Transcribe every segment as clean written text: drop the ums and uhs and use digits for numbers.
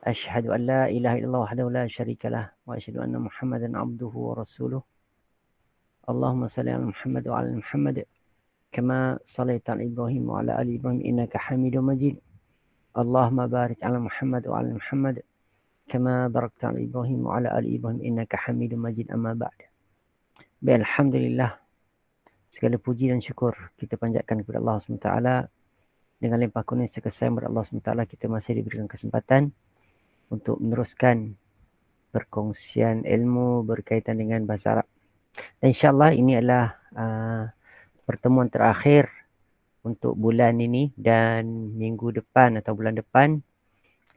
أشهد أن لا إله إلا الله وحده لا شريك له وأشهد أن محمدا عبده ورسوله اللهم صل على محمد وعلى محمد كما صليت على إبراهيم وعلى آل إبراهيم إنك حميد مجيد اللهم بارك على محمد وعلى محمد كما باركت على إبراهيم وعلى آل إبراهيم إنك حميد مجيد أما بعد. Alhamdulillah, segala puji dan syukur kita panjatkan kepada Allah SWT. Dengan limpah kurnia serta kasih sayang Allah SWT, kita masih diberikan kesempatan untuk meneruskan perkongsian ilmu berkaitan dengan bahasa Arab. Dan insyaAllah ini adalah pertemuan terakhir untuk bulan ini, dan minggu depan atau bulan depan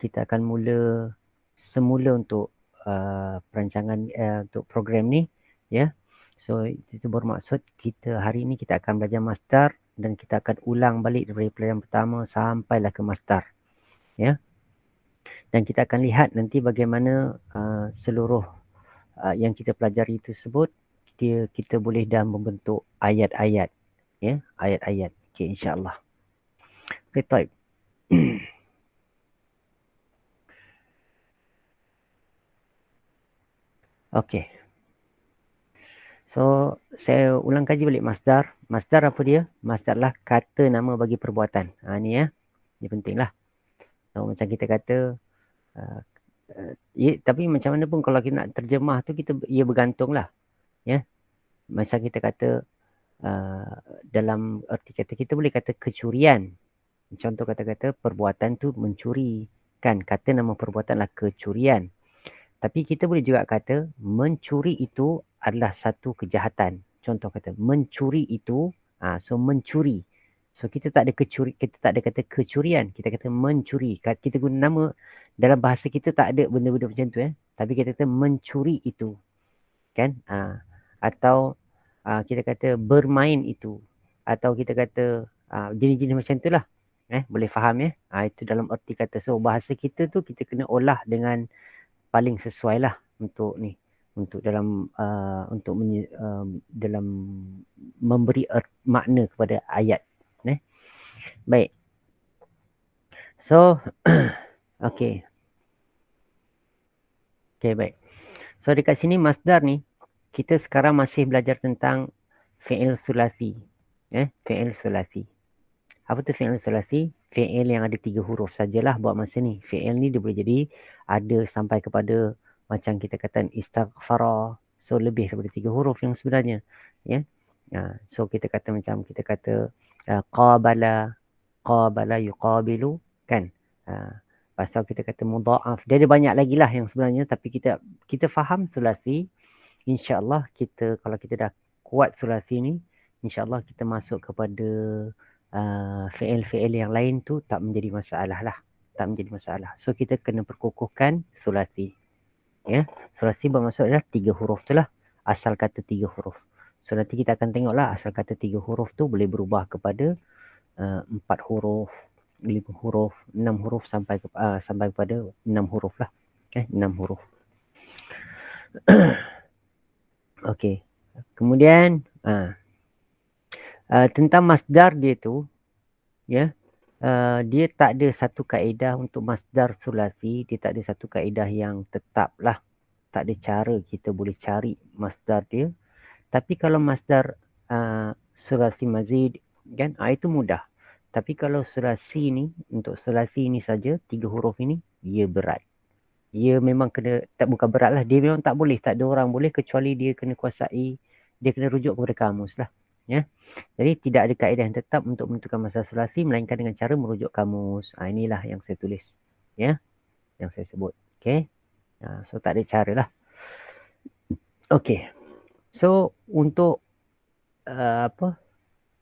kita akan mula semula untuk perancangan untuk program ni, ya. So itu bermaksud kita hari ini kita akan belajar masdar dan kita akan ulang balik dari pelajaran pertama sampailah ke masdar, ya. Dan kita akan lihat nanti bagaimana seluruh yang kita pelajari tersebut kita boleh dah membentuk ayat-ayat, ya, ayat-ayat. Okey, insya-Allah. Okey, baik. Okey. So, saya ulang kaji balik masdar. Masdar apa dia? Masdar lah kata nama bagi perbuatan. Ni ya. Ini penting lah. So, macam kita kata, tapi macam mana pun kalau kita nak terjemah tu, ia bergantung lah. Ya. Macam kita kata, dalam erti kata, kita boleh kata kecurian. Contoh kata-kata, perbuatan tu mencuri. Kan, kata nama perbuatan lah kecurian. Tapi kita boleh juga kata mencuri itu adalah satu kejahatan. Contoh kata mencuri itu, so mencuri. So kita tak ada kata kecurian, kita kata mencuri. Kita guna nama, dalam bahasa kita tak ada benda-benda macam tu, tapi kita kata mencuri itu. Kan? Atau kita kata bermain itu. Atau kita kata jenis-jenis macam tu lah. Boleh faham ya? Itu dalam erti kata. So bahasa kita tu kita kena olah dengan paling sesuai lah untuk ni, untuk dalam dalam memberi makna kepada ayat. Baik. So, okey. Okey, baik. So dekat sini masdar ni, kita sekarang masih belajar tentang fi'il sulasi. Fi'il sulasi. Apa tu fi'il sulasi? Fi'il yang ada 3 huruf sajalah buat masa ni. Fi'il ni dia boleh jadi ada sampai kepada macam kita kata istaghfara. So lebih daripada 3 huruf yang sebenarnya. Ya. So kita kata macam kita kata qabala yuqabilu, kan. Pasal kita kata mudha'af. Dia ada banyak lagi lah yang sebenarnya, tapi kita faham sulasi. InsyaAllah kita, kalau kita dah kuat sulasi ni, InsyaAllah kita masuk kepada fi'il-fi'il yang lain tu tak menjadi masalah lah. Tak menjadi masalah. So kita kena perkukuhkan sulasi. Ya, sulasi bermaksud adalah 3 huruf tu lah. Asal kata 3 huruf. So nanti kita akan tengoklah asal kata 3 huruf tu boleh berubah kepada 4 huruf, 5 huruf, 6 huruf sampai kepada 6 huruf lah. 6 huruf. Okey. Kemudian tentang masdar dia tu, ya, dia tak ada satu kaedah untuk masdar sulasi. Dia tak ada satu kaedah yang tetap lah. Tak ada cara kita boleh cari masdar dia. Tapi kalau masdar sulasi mazid, kan, itu mudah. Tapi kalau sulasi ni, untuk sulasi ni saja 3 huruf ini, ia berat. Ia memang kena, bukan berat lah, dia memang tak boleh, tak ada orang boleh kecuali dia kena kuasai, dia kena rujuk kepada kamus lah. Ya. Jadi tidak ada kaedah yang tetap untuk menentukan masdar sulasi melainkan dengan cara merujuk kamus. Inilah yang saya tulis, ya, yang saya sebut. Okey. So tak ada cara lah. Okey. So untuk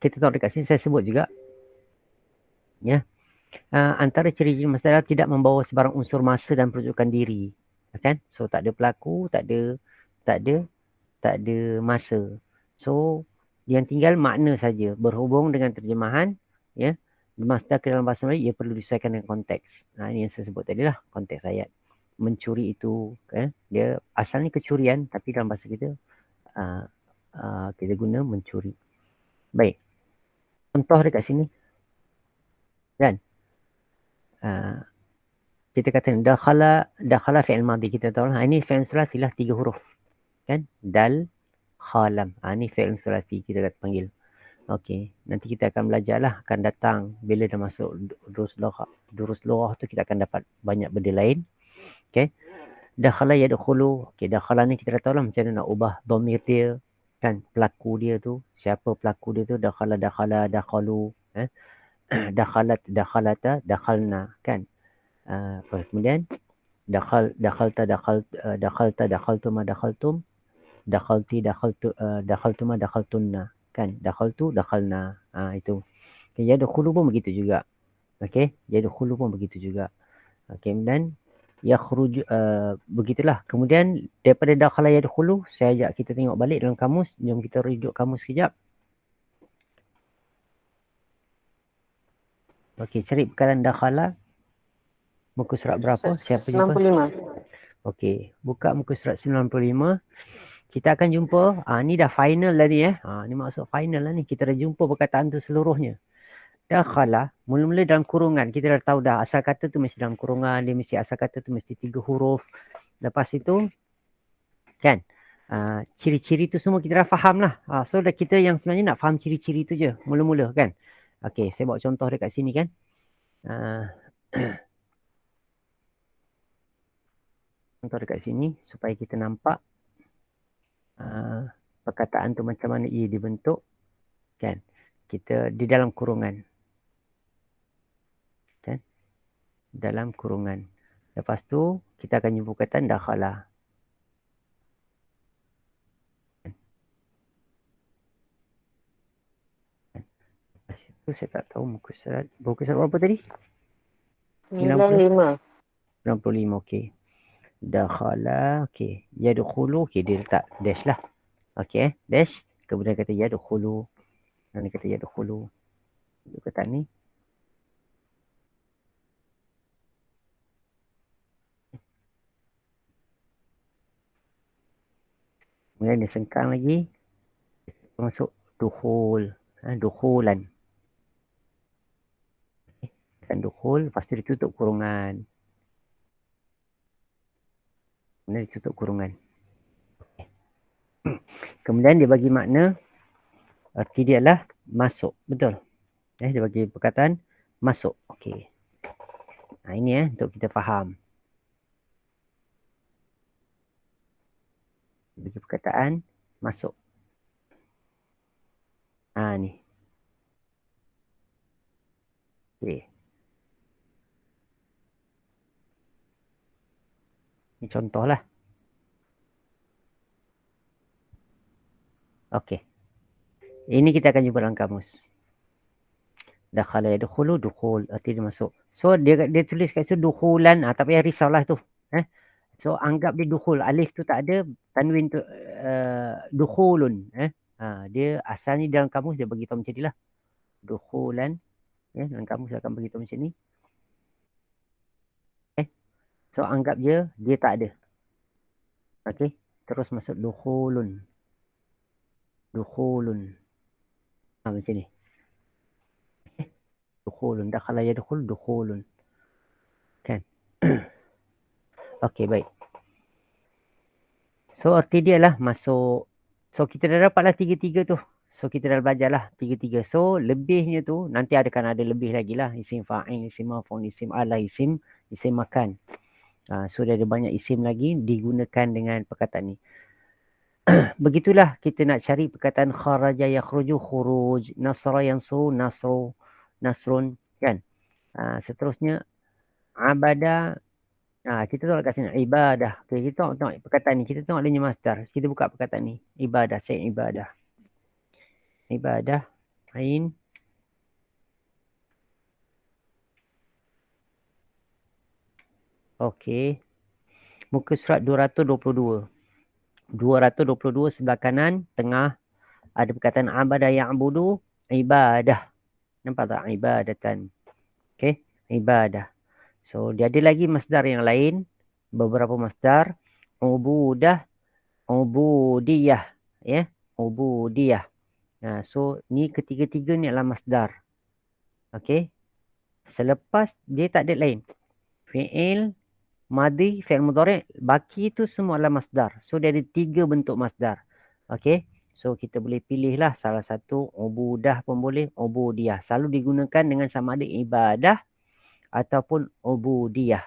kita tahu dekat sini saya sebut juga, ya, antara ciri-ciri masdar tidak membawa sebarang unsur masa dan perujukan diri, kan? So tak ada pelaku, tak ada masa. So yang tinggal makna saja berhubung dengan terjemahan, ya. Masdar ke dalam bahasa Melayu ia perlu disesuaikan dengan konteks. Ini yang saya sebut tadi lah, konteks ayat. Mencuri itu, dia asalnya kecurian, tapi dalam bahasa kita kita guna mencuri. Baik. Contoh dekat sini, kan? kita kata dakhala fi'il madhi, kita tahu lah. Ini fi'il sulasi lah 3 huruf. Kan? Dal, khalam. Ini fi'il sulasi kita kata panggil. Okey, nanti kita akan belajar lah, akan datang bila dah masuk durus lughah tu kita akan dapat banyak benda lain. Okey. Dakhala yadkhulu. Okey, dakhala ni kita dah tahu lah macam mana nak ubah dhamir dia, kan? Pelaku dia tu, siapa pelaku dia tu, dakhala, dakhalu, dakhalat, dakhalata, dakhalna, kan? Kemudian dakhalta, dakhaltuma, dakhaltum, dakhalti, dakhaltuma, dakhaltunna, kan? Dakhaltu, dakhalna. Itu. Okay, yadkhulu pun begitu juga. Okey, yadkhulu pun begitu juga. Okey, dan yakhruju, begitulah. Kemudian daripada dakhala yadkhulu, saya ajak kita tengok balik dalam kamus. Jom kita rujuk kamus sekejap. Okey, cari perkataan dakhala. Muka surat berapa? Siapa jumpa? 95. Okey, buka muka surat 95. Kita akan jumpa, ni dah final lah ni ni maksud final lah ni. Kita dah jumpa perkataan tu seluruhnya. Dakhala, mula-mula dalam kurungan. Kita dah tahu dah asal kata tu mesti dalam kurungan. Dia mesti asal kata tu mesti 3 huruf. Lepas itu, kan, ciri-ciri tu semua kita dah faham lah. So kita yang sebenarnya nak faham ciri-ciri tu je mula-mula, kan. Okey, saya buat contoh dekat sini, kan. Contoh dekat sini supaya kita nampak perkataan tu macam mana ia dibentuk, kan. Kita di dalam kurungan, kan, dalam kurungan. Lepas tu kita akan jumpa perkataan dakhala. Lepas itu saya tak tahu muka surat berapa tadi? 95. 95, okey. Dakhala, okey. Yadkhulu, okey, dia letak dash lah. Okey, dash. Kemudian kata yadkhulu. Nanti kata yadkhulu. Dia kata ni. Kemudian dia sengkang lagi. Masuk dukhul. Dukhulan. Kan dukhul, lepas tu dia tutup kurungan. Kemudian dia tutup kurungan. Kemudian dia bagi makna, arti dia adalah masuk. Betul? Dia bagi perkataan masuk. Okey. Ini untuk kita faham. Bagi perkataan masuk. Ni. Okey. Ini contoh lah. Okey. Ini kita akan jumpa dalam kamus. Dakhala yadkhulu, dukhul. Arti dia masuk. So, dia tulis kat situ dukhulan. Tak payah risaulah tu. So, anggap dia dukhul. Alif tu tak ada. Tanwin tu dukhulun. Dia asalnya dalam kamus dia bagi tahu macam ni lah. Dukhulan. Dalam kamus dia akan bagi tahu macam ni. So, anggap dia tak ada. Okey. Terus masuk dukhulun. Dukhulun. Macam ni. Dukhulun. Dakhala yadkhul, dukhulun. Kan? Okey, baik. So, arti dia lah masuk. So, kita dah dapatlah tiga-tiga tu. So, kita dah belajar lah tiga-tiga. So, lebihnya tu, nanti ada lebih lagi lah. Isim fa'il, isim maf'ul, isim ala, isim makan. So, dia ada banyak isim lagi digunakan dengan perkataan ni. Begitulah kita nak cari perkataan kharaja yakhruju, khuruj, nasra yansuru, nasrun, kan. Seterusnya, abada. Kita tengok kat sini, ibadah. Okay, kita tengok perkataan ni. Kita tengok dia masdar. Kita buka perkataan ni. Ibadah, saya ibadah. Ibadah, ain. Okey. Muka surat 222. 222 sebelah kanan, tengah. Ada perkataan abada ya'budu, ibadah. Nampak tak? Ibadatan. Okey, ibadah. So, dia ada lagi masdar yang lain. Beberapa masdar. Ubudah, ubudiyah. Ubudiyah. So, ni ketiga-tiga ni adalah masdar. Okey. Selepas, dia tak ada lain. fi'il madi, fi'il mudhari', baki tu semua adalah masdar. So dia ada 3 bentuk masdar. Okey. So kita boleh pilihlah salah satu, ubudah pun boleh, ubudiyah. Selalu digunakan dengan sama ada ibadah ataupun ubudiyah.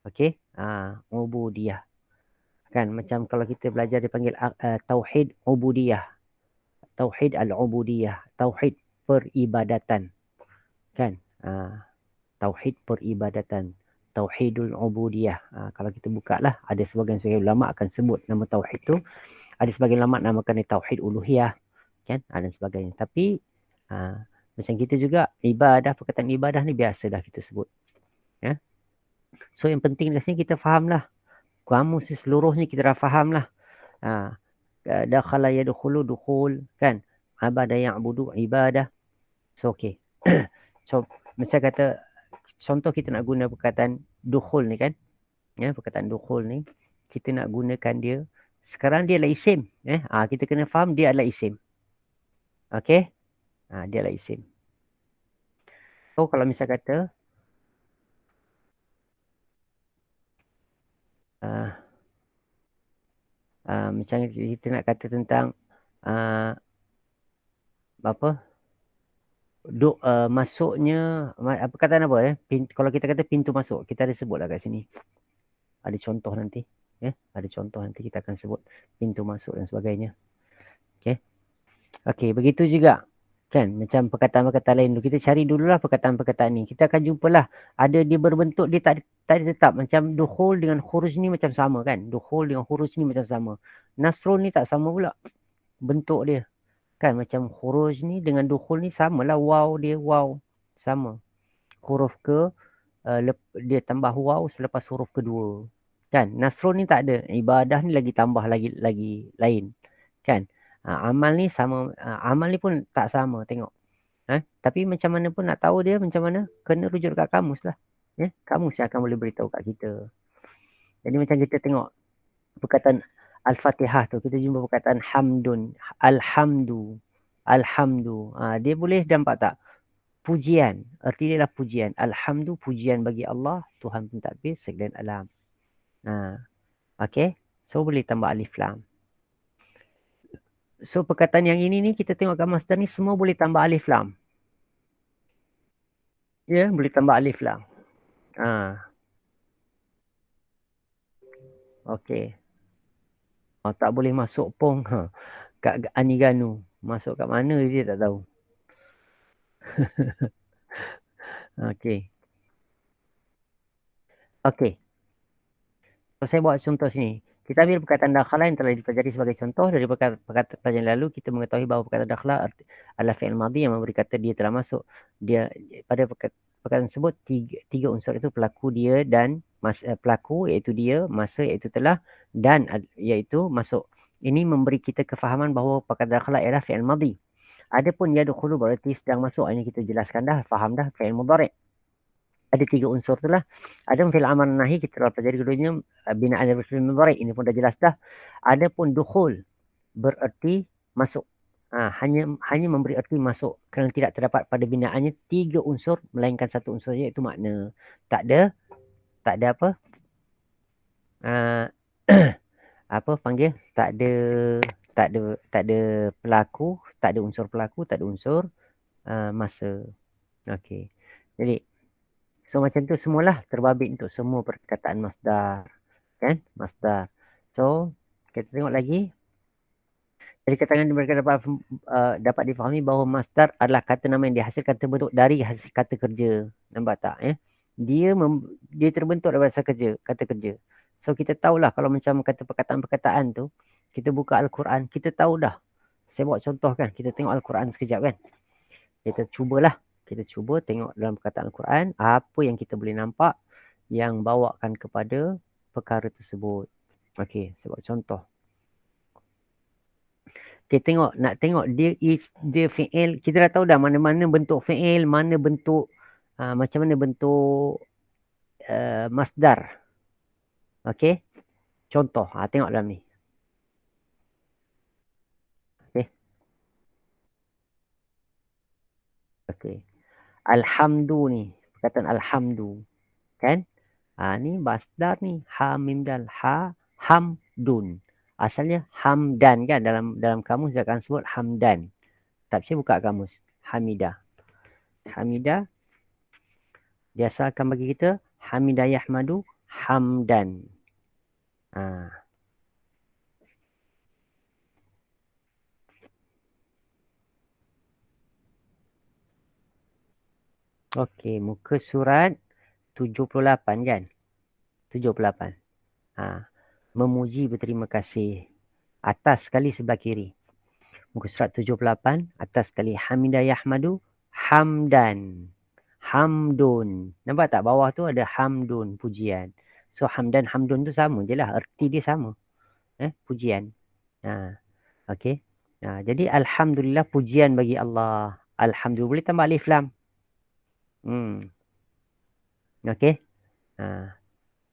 Okey. Ubudiyah. Kan macam kalau kita belajar dipanggil tauhid ubudiyah. Tauhid al-ubudiyah. Tauhid peribadatan. Kan? Tauhid peribadatan. Tauhidul ubudiyah. Kalau kita buka lah, ada sebagian ulama akan sebut nama tauhid tu. Ada sebagian ulama namakan dia tauhid uluhiyah. Kan? Dan sebagainya. Tapi, macam kita juga, ibadah, perkataan ibadah ni biasa dah kita sebut. Ya? So, yang penting di sini kita faham lah. Kamus seluruhnya kita dah faham lah. Dakhala yadkhulu dukhul. Kan? Abada ya'budu ibadah. So, okay. So, macam kata, contoh kita nak guna perkataan dukhul ni kan. Ya, perkataan dukhul ni. Kita nak gunakan dia. Sekarang dia adalah isim. Kita kena faham dia adalah isim. Okay. Dia adalah isim. So, kalau misal kata, macam kita nak kata tentang apa? Masuknya, perkataan apa? Kalau kita kata pintu masuk, kita ada sebut lah kat sini. Ada contoh nanti. Ada contoh nanti kita akan sebut pintu masuk dan sebagainya. Okay, begitu juga. Kan, macam perkataan-perkataan lain. Kita cari dululah perkataan-perkataan ni. Kita akan jumpalah. Ada dia berbentuk, dia tak ada tetap. Macam dukhul dengan khuruj ni macam sama kan. Dukhul dengan khuruj ni macam sama. Nasrul ni tak sama pula. Bentuk dia. Kan, macam khuruj ni dengan dukhul ni samalah. Waw dia, waw. Sama. Huruf ke, dia tambah waw selepas huruf kedua. Kan, nasrul ni tak ada. Ibadah ni lagi tambah lagi lain. Kan. Amal ni sama, amal ni pun tak sama, tengok. Tapi macam mana pun nak tahu dia macam mana, kena rujuk kat kamus lah. Kamus yang akan boleh beritahu kat kita. Jadi macam kita tengok perkataan Al-Fatihah tu, kita jumpa perkataan hamdun, alhamdu, alhamdu. Dia boleh nampak tak? Pujian, erti dia lah pujian. Alhamdu, pujian bagi Allah, Tuhan pentadbir segala alam. Okay, so boleh tambah alif lam. So perkataan yang ini ni kita tengok kat masdar ni semua boleh tambah alif lam. Ya, boleh tambah alif lam. Okey. Tak boleh masuk pong kat Aniganu. Masuk kat mana dia tak tahu. Okey. Okey. So, saya buat contoh sini. Kita ambil perkataan dakhala yang telah dipelajari sebagai contoh dari perkataan pelajaran lalu. Kita mengetahui bahawa perkataan dakhala adalah fi'il madhi yang memberi kata dia telah masuk. Dia pada perkataan tersebut tiga unsur itu pelaku dia dan pelaku iaitu dia, masa iaitu telah dan iaitu masuk. Ini memberi kita kefahaman bahawa perkataan dakhala ialah fi'il madhi. Adapun yadkhulu berarti sedang masuk. Ini kita jelaskan dah, faham dah fi'il mudhari'. Ada tiga unsur tu lah. Ada fi'il amar nahi, kita telah pelajari keduanya binaan dari fi'il mudhari'. Ini pun dah jelas dah. Adapun dukhul berarti masuk. Hanya memberi arti masuk kerana tidak terdapat pada binaannya tiga unsur melainkan satu unsur iaitu makna. Tak ada apa? Apa panggil? Tak ada pelaku, tak ada unsur pelaku, tak ada unsur masa. Okey. Jadi so macam tu semualah terbabit untuk semua perkataan masdar. Kan? Masdar. So kita tengok lagi. Dari keterangan mereka dapat difahami bahawa masdar adalah kata nama yang dihasilkan terbentuk dari hasil kata kerja. Nampak tak? Dia terbentuk daripada kata kerja. So kita tahulah kalau macam kata perkataan-perkataan tu, kita buka Al-Quran, kita tahu dah. Saya buat contoh kan, kita tengok Al-Quran sekejap kan. Kita cubalah. Kita cuba tengok dalam perkataan Al-Quran, apa yang kita boleh nampak yang bawakan kepada perkara tersebut. Okey, saya buat contoh. Kita nak tengok dia fi'il, kita dah tahu dah mana-mana bentuk fi'il, mana bentuk, macam mana bentuk masdar. Okey, contoh, tengok dalam ni. Okey. Alhamdu ni, perkataan alhamdu. Kan? Ni masdar ni. Ha mim dal. Ha hamdun. Asalnya hamdan kan. Dalam kamus dia akan sebut hamdan. Tapi saya buka kamus. Hamidah. Hamidah. Dia asalkan bagi kita. Hamidah yahmadu. Hamdan. Okey, muka surat 78 kan? 78. Memuji berterima kasih. Atas sekali sebelah kiri. Muka surat 78, atas sekali hamidah yahmadu, hamdan. Hamdun. Nampak tak bawah tu ada hamdun, pujian. So hamdan, hamdun tu sama je lah. Erti dia sama. Pujian. Okey. Jadi alhamdulillah pujian bagi Allah. Alhamdulillah. Boleh tambah alif lam. Okey.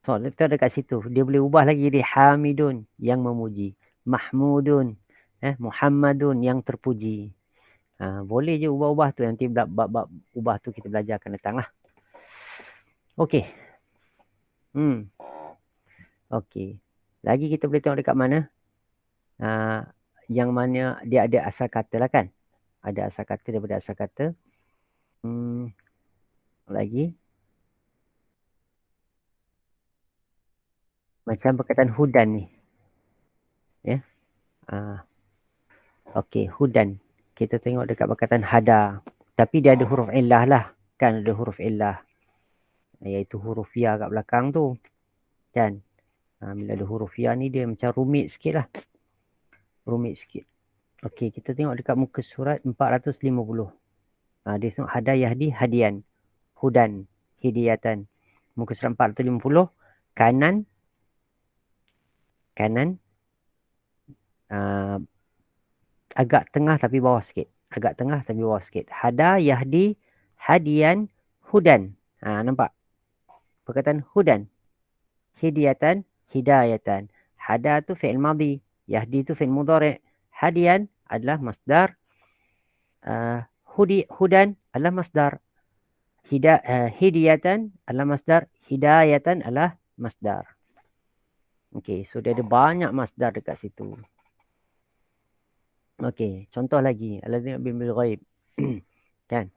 So, letak dekat situ. Dia boleh ubah lagi jadi hamidun, yang memuji. Mahmudun, Muhammadun, yang terpuji. Boleh je ubah-ubah tu. Nanti bab ubah tu kita belajar akan datang lah. Okey. Okey. Lagi kita boleh tengok dekat mana? Yang mana dia ada asal kata lah kan? Ada asal kata daripada asal kata. Lagi. Macam perkataan hudan ni. Ya. Okey, hudan. Kita tengok dekat perkataan hada. Tapi dia ada huruf illah lah. Kan ada huruf illah. Iaitu huruf ya kat belakang tu. Kan. Bila ada huruf ya ni dia macam rumit sikit lah. Rumit sikit. Okey, kita tengok dekat muka surat 450. Dia tengok hada yahdi hadian. Hudan. Hidayatan. Muka surat 450. Kanan. Agak tengah tapi bawah sikit. Agak tengah tapi bawah sikit. Hada, yahdi, hadian, hudan. Nampak? Perkataan hudan. Hidayatan, hidayatan. Hada tu fi'il madhi. Yahdi tu fi'il mudhari'. Hadian adalah masdar. Hudan adalah masdar. Hidayatan adalah masdar. Hidayatan adalah masdar. Okey, so dia ada banyak masdar dekat situ. Okey, contoh lagi. Al-ladzina bil ghaib. Kan?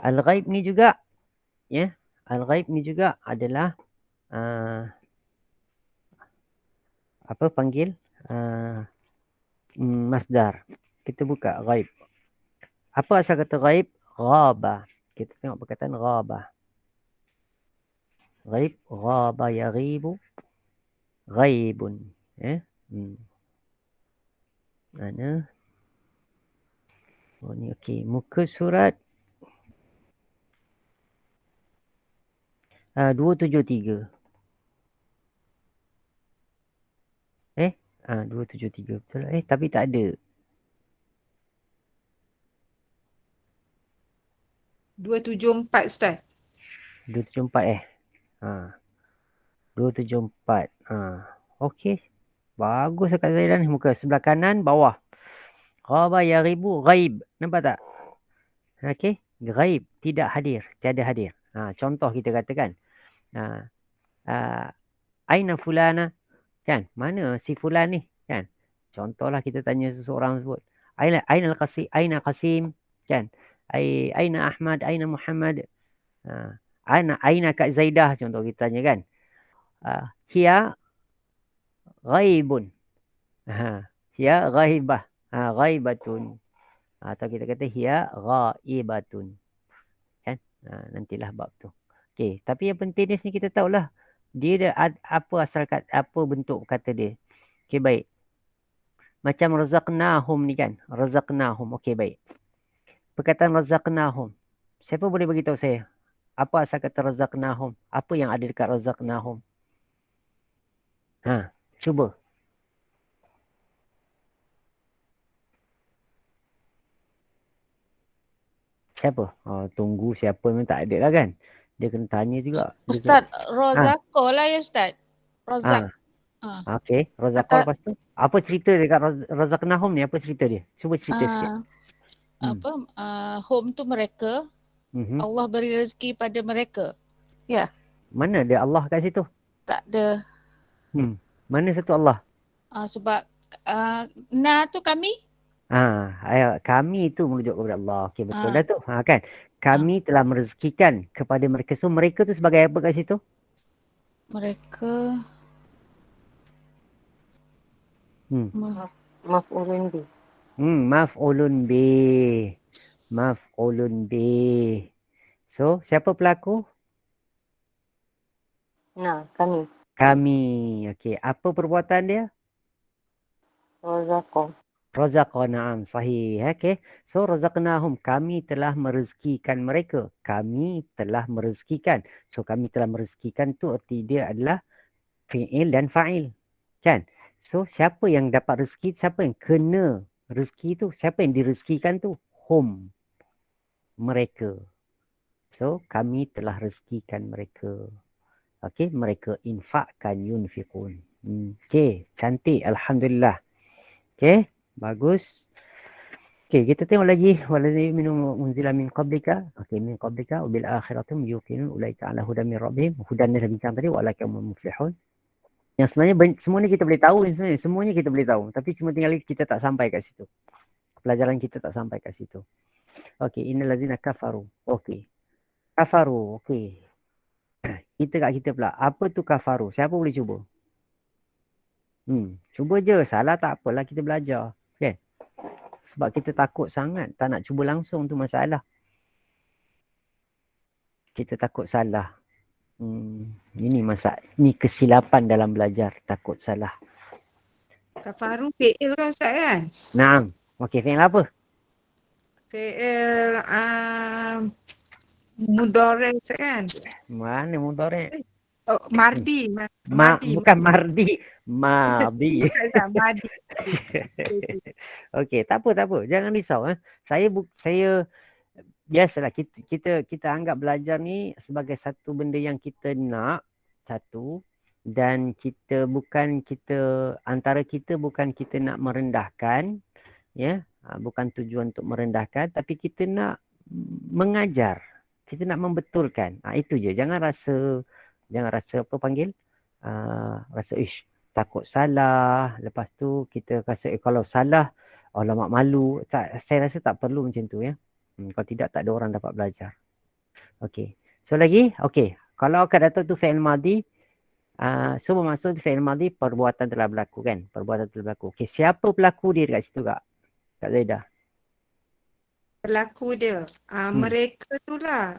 Al-ghaib ni juga Al-ghaib ni juga adalah panggil masdar. Kita buka ghaib. Apa asal kata ghaib? Ghaba. Kita tengok perkataan ghaba. Ghaib, ghaba yaghibu, ghaibun. Mana? Ni okey. Muka surat 273. 273 betul. Tapi tak ada. 274 Ustaz. 274 274. Okey. Bagus dekat saya ni. Muka sebelah kanan bawah. Ghaba yaghibu ghaib. Nampak tak? Okey. Ghaib. Tidak hadir. Tiada hadir. Contoh kita katakan. Aina fulana. Kan? Mana si fulan ni? Kan? Contohlah kita tanya seseorang sebut. Aina Qasim. Kan? Aina Ahmad. Aina Muhammad. Aina Kak Zaidah. Contoh kita tanya kan? Hiya ghaibun. Hiya ghaibah. Ghaibatun. Atau kita kata hiya ghaibatun. Kan? Nantilah bab tu. Okey, tapi yang penting di sini kita tahulah dia ada apa asal kata, apa bentuk kata dia. Okey, baik. Macam razaqnahum ni kan? Razaqnahum. Okey, baik. Perkataan razaqnahum. Siapa boleh bagi tahu saya? Apa asal kata razaqnahum? Apa yang ada dekat razaqnahum? Cuba. Siapa? Tunggu siapa memang tak ada lah kan? Dia kena tanya juga. Ustaz, Rozako lah ya Ustaz. Rozak. Okey, Rozako lepas tu. Apa cerita dekat Razaqnahum ni? Apa cerita dia? Cuba cerita sikit. Home tu mereka. Allah beri rezeki pada mereka. Ya. Mana ada Allah kat situ? Tak ada. Mana satu Allah? Sebab na tu kami. Kami itu merujuk kepada Allah. Okey, betul Ah, dah tu. Kan? Kami telah merezekikan kepada mereka. So, mereka tu sebagai apa kat situ? mereka Maf'ulun bih. Maf'ulun bih. Maf'ulun bih. So, siapa pelaku? Nah, kami. Kami. Okey, apa perbuatan dia? Razaqah. Razaqah, na'am, sahih. Okey. So, razaqnahum. Kami telah merezekikan mereka. Kami telah merezekikan. So, kami telah merezekikan tu arti dia adalah fi'il dan fa'il. Kan? So, siapa yang dapat rezeki? Siapa yang kena rezeki tu? Siapa yang direzekikan tu? Hum. Mereka. So, kami telah rezekikan mereka. Okey, mereka infakkan yunfiqun. Okey, cantik. Alhamdulillah. Okey, bagus. Okey, kita tengok lagi. Waladzi minhum unzila min qablika. Okey, min qablika wa bil akhiratum yuqinun ulaika ala hudan min rabbihim. Hudan ni dah bincang tadi, wa alaika muflihun. Yang sebenarnya semuanya kita boleh tahu sebenarnya. Semuanya kita boleh tahu. Tapi cuma tinggal kita tak sampai kat situ. Pelajaran kita tak sampai kat situ. Okey, innal ladzina kafaru. Okey. Kafaru. Okey. Kita kat kita pula. Apa tu kafaru? Siapa boleh cuba? Cuba je. Salah tak apalah, kita belajar. Kan? Sebab kita takut sangat. Tak nak cuba langsung tu masalah. Kita takut salah. Ini kesilapan dalam belajar. Takut salah. Kafaru fi'il kan Ustaz kan? Naam. Okey, fi'il apa? Fi'il mudhari Ustaz kan? Mana mudhari'? Oh, mardi. Mardi. Bukan mardi. Madi. Bukan Ustaz, mardi. Okey, tak apa. Jangan risau. Saya biasalah kita anggap belajar ni sebagai satu benda yang kita nak, satu, dan antara kita bukan kita nak merendahkan, ya, bukan tujuan untuk merendahkan, tapi kita nak mengajar, kita nak membetulkan. Itu je. Jangan rasa apa panggil, rasa takut salah, lepas tu kita rasa kalau salah alamak malu. Saya rasa tak perlu macam tu, ya. Kalau tidak, tak ada orang dapat belajar. Okey. So lagi, okey. Kalau akan datang tu fi'il madi, so bermaksud fi'il madi perbuatan telah berlaku, kan? Perbuatan telah berlaku. Okey, siapa pelaku dia dekat situ, Kak Zaidah? Pelaku dia. Mereka tu lah.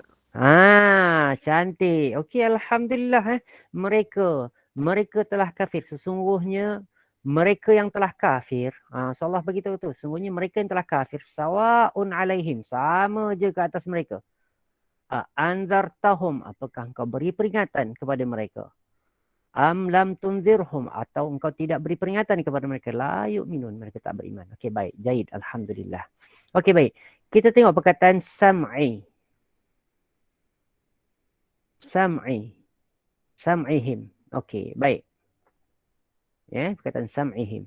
Cantik. Okey, alhamdulillah. Mereka telah kafir. Sesungguhnya mereka yang telah kafir. So Allah beritahu tu. Sesungguhnya mereka yang telah kafir. Sawa'un alaihim. Sama je ke atas mereka. Anzartahum. Apakah engkau beri peringatan kepada mereka? Am lam tunzirhum. Atau engkau tidak beri peringatan kepada mereka. La yu'minun. Mereka tak beriman. Okey, baik. Jahid. Alhamdulillah. Okey, baik. Kita tengok perkataan sam'i. Sam'ihim. Okey, baik. Ya, perkataan sam'ihim.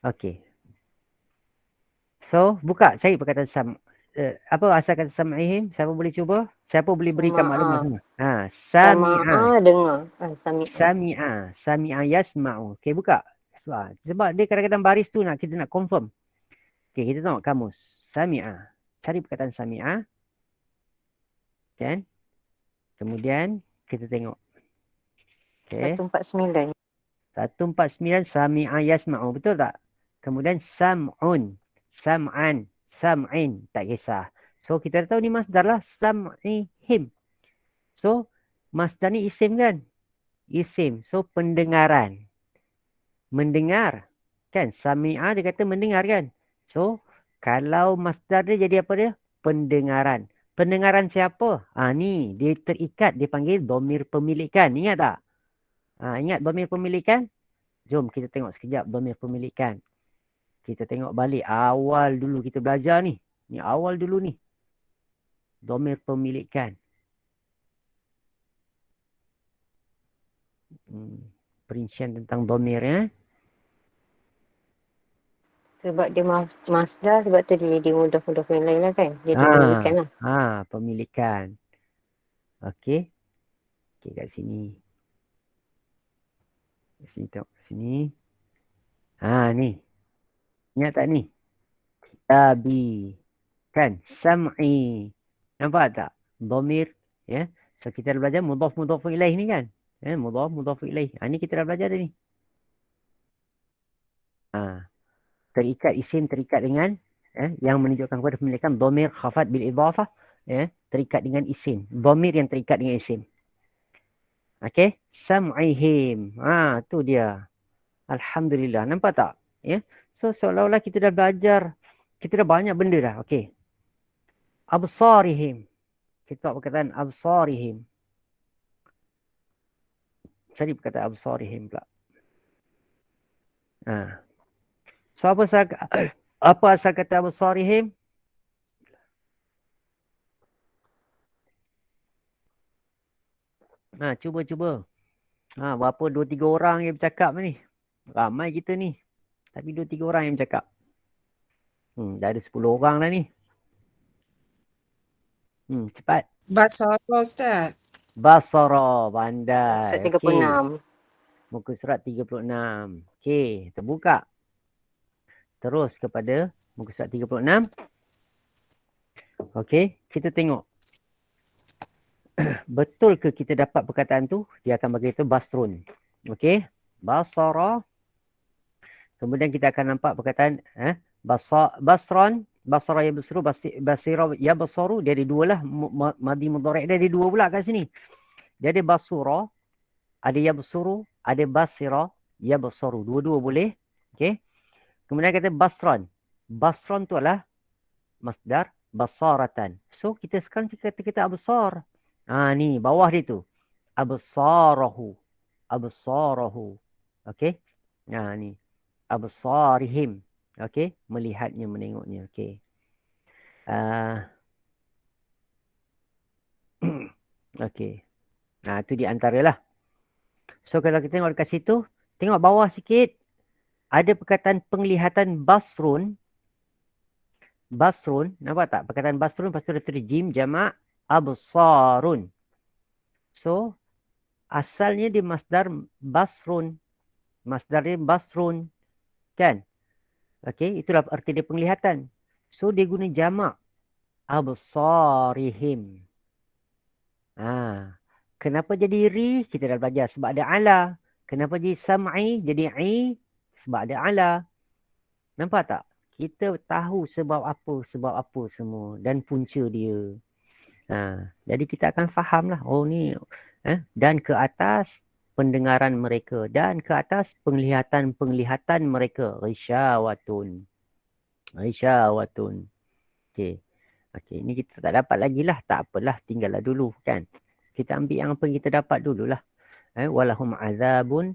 Okey. So, buka cari perkataan apa asal kata sam'ihim? Siapa boleh cuba? Siapa boleh berikan maklumat semua? Sami'a dengar. Sami'a yasma'u. Okey, buka. Sebab dia kadang-kadang baris tu kita nak confirm. Okey, kita tengok kamus. Sami'a. Cari perkataan sami'a. Kan? Kemudian kita tengok. Okay. 149. 149 sami'a yasma'u. Betul tak? Kemudian sam'un. Sam'an. Sam'in. Tak kisah. So kita tahu ni masdar lah. Sam'ihim. So masdar ni isim kan? Isim. So pendengaran. Mendengar. Kan? Sami'a dia kata mendengar kan? So kalau masdar dia jadi apa dia? Pendengaran. Pendengaran siapa? Ni dia terikat, dia panggil dhamir pemilikan. Ingat tak? Ingat dhamir pemilikan? Jom kita tengok sekejap dhamir pemilikan. Kita tengok balik awal dulu kita belajar ni. Ni awal dulu ni. Dhamir pemilikan. Perincian tentang dhamir, ya. Sebab dia masdar, sebab tu dia mudah-mudah yang lain lah kan. Dia pemilikan lah. Pemilikan. Okey. Okey, kat sini. Kat sini tengok sini. Ni. Ingat tak ni? Kitabi. Kan? Sam'i. Nampak tak? Dhamir. Ya. So kita dah belajar mudhaf ilaih ni kan? Mudhaf ilaih. Ni kita dah belajar dah ni. Terikat isim terikat dengan yang menunjukkan kepada pemilikan dhamir khafat bil idhafah, terikat dengan isim. Dhamir yang terikat dengan isim. Okey, sam'ihim. Tu dia. Alhamdulillah. Nampak tak? So seolah-olah kita dah belajar, kita dah banyak benda dah. Okey. Absarihim. Kita buat perkataan absarihim. Cari perkataan absarihim pula. So apa asal kata absarihim? Cuba. Berapa 2-3 orang yang bercakap ni? Ramai kita ni. Tapi 2-3 orang yang bercakap. Dah ada 10 orang dah ni. Cepat. Basara, Ustaz. Basara, pandai. Surat 36. Muka surat 36. Okey, terbuka. Terus kepada muka surat 36. Okey, kita tengok. Betul ke kita dapat perkataan tu? Dia akan bagi itu basrun. Okey, basara. Kemudian kita akan nampak perkataan basran, basara ya basru, basira ya basaru. Dia ada dua lah. Madi mudhari' dia ada dua pula kat sini. Dia ada basura, ada ya basuru, ada basira, ya basaru. Dua-dua boleh. Okey. Kemudian kata basran. Basran tu adalah masdar basaratan. So kita sekarang kita absar. Ni bawah dia tu. Absarahu. Okey. Ni. Absarihim. Okey. Melihatnya, menengoknya. Okey. Okey. Itu di antaralah. So kalau kita tengok dekat situ, tengok bawah sikit. Ada perkataan penglihatan basrun. Basrun. Nampak tak? Perkataan basrun. Lepas tu ada tulis jim jamak absarun. So, asalnya di masdar basrun. Masdar dia basrun. Kan? Okey, itulah arti dia penglihatan. So, dia guna jamak absarihim. Kenapa jadi ri? Kita dah belajar. Sebab ada ala. Kenapa jadi sam'i? Jadi i? Sebab ada ala. Nampak tak? Kita tahu sebab apa semua. Dan punca dia. Jadi kita akan faham lah. Oh ni. Dan ke atas pendengaran mereka. Dan ke atas penglihatan mereka. Risyawatun. Okey. Ini kita tak dapat lagi lah. Tak apalah. Tinggallah dulu kan. Kita ambil yang apa kita dapat dululah. Walahum azabun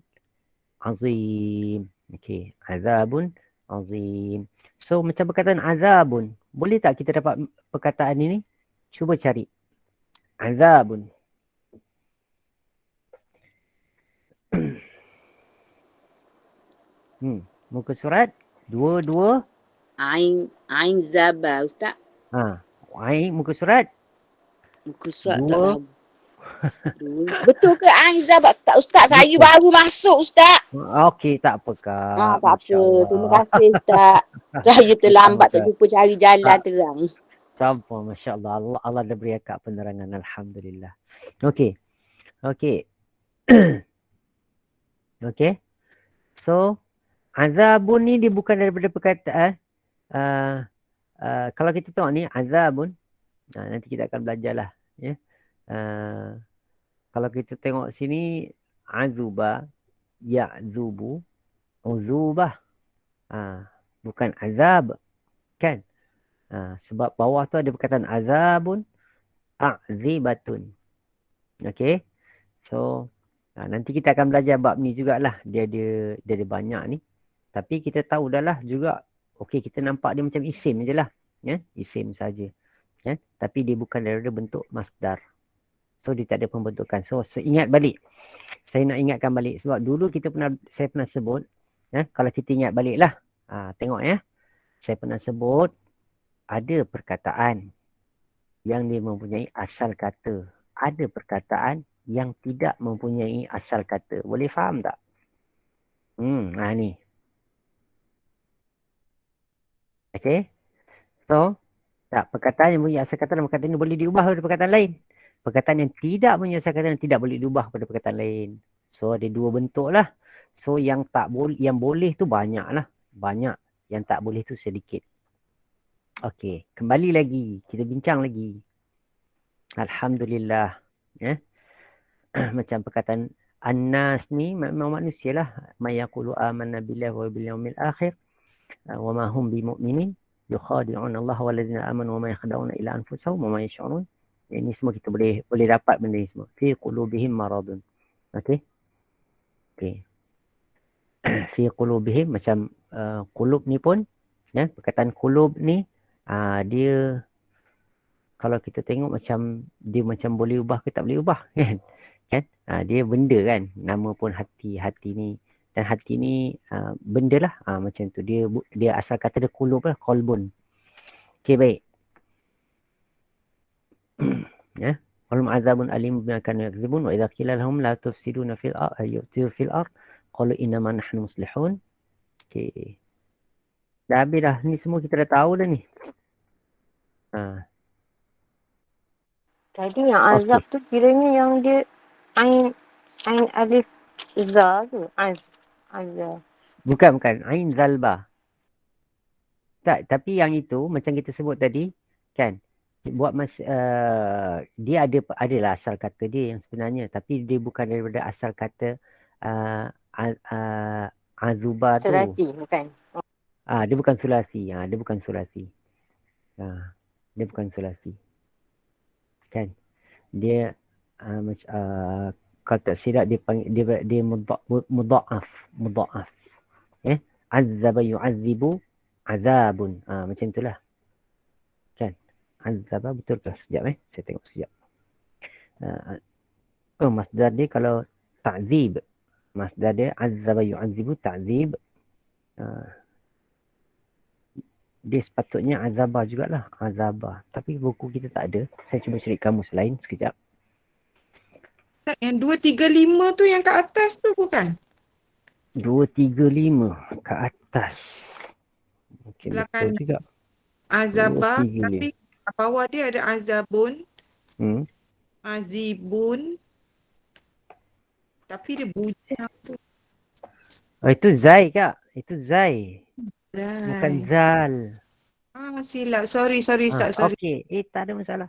azim. Okey. Azabun azim. So macam perkataan azabun. Boleh tak kita dapat perkataan ini? Cuba cari. Azabun. Muka surat 22. Ain zaba, Ustaz. Ain muka surat. Muka surat tak tahu. Betul ke Ain zaba? Tak Ustaz, saya baru masuk Ustaz. Okey, tak apa Kak. Tak apa. Terima kasih Ustaz. Saya terlambat tak jumpa cari jalan terang. Sampah, Masya Allah. Allah dah beri akak penerangan. Alhamdulillah. Okey. Okey. So, azabun ni dia bukan daripada perkataan. Kalau kita tengok ni, azabun. Nanti kita akan belajar lah. Ya. Kalau kita tengok sini, azuba, ya'zubu, uzubah. Bukan azab. Kan? Sebab bawah tu ada perkataan azabun, a'zibatun. Okey. So, nanti kita akan belajar bab ni jugalah. Dia ada banyak ni. Tapi kita tahu dah lah juga. Okey, kita nampak dia macam isim je lah. Ya? Isim saja. Ya? Tapi dia bukan daripada bentuk masdar. So, dia tak ada pembentukan. So ingat balik. Saya nak ingatkan balik. Sebab dulu saya pernah sebut. Ya? Kalau kita ingat balik lah. Tengok ya. Saya pernah sebut. Ada perkataan yang dia mempunyai asal kata. Ada perkataan yang tidak mempunyai asal kata. Boleh faham tak? Ni. Okay. So, tak, perkataan yang punya asal kata dalam perkataan ini boleh diubah pada perkataan lain. Perkataan yang tidak punya asal kata tidak boleh diubah pada perkataan lain. So, ada dua bentuk lah. So, yang boleh tu banyak lah. Banyak. Yang tak boleh tu sedikit. Okey, kembali lagi. Kita bincang lagi. Alhamdulillah. Macam perkataan An-nas ni memang manusia lah. Mayaqulu amanna billahi wa bil yaumil akhir. Wa ma hum bimu'minin. Yukhadi'una Allah waladzina amanu wa ma yakhda'una ila anfusahum wa ma yash'urun. Ini semua kita boleh dapat benda ni semua. Fi qulubihim maradun. Okey. Okey. Fi qulubihim macam qulub ni pun perkataan qulub ni dia kalau kita tengok macam dia macam boleh ubah ke tak boleh ubah kan? Dia benda kan, nama pun hati ni, dan hati ni benda lah macam tu, dia asal kata dia qulub lah, qalbun. Okey, baik. Walhum azabun alim bima kanu yakzibun wa idza qila lahum la tufsiduna fil ard qalu innama nahnu muslihun. Okey. Dah habis dah, ni semua kita dah tahu dah ni. Tadi yang azab tu kiranya yang dia ain alif za ke? Azab. Bukan. Ain zalba. Tak, tapi yang itu macam kita sebut tadi kan, buat dia adalah asal kata dia yang sebenarnya, tapi dia bukan daripada asal kata azuba tu. Sulasi bukan. Dia bukan sulasi. Dia bukan sulasi. Kan? Dia kalau tak silap dia panggil dia mudha'af. Azzaba yu'azzibu azabun. Macam itulah. Kan? Azzaba betul ke? Sekejap saya tengok sekejap. Masdar dia kalau ta'zib. Masdar dia azzaba yu'azzibu ta'zib. Dia sepatutnya azabah jugalah. Azabah. Tapi buku kita tak ada. Saya cuba cari kamus lain sekejap. Yang 235 tu yang kat atas tu bukan? 235 ke atas. Mungkin Belakang betul juga. azabah, 235. tapi bawah dia ada azabun, azibun. Tapi dia bunyi apa? Itu Zai Kak. Itu Zai. Bukan Zal. Silap. Sorry, Ustaz. Sorry. Okey. Tak ada masalah.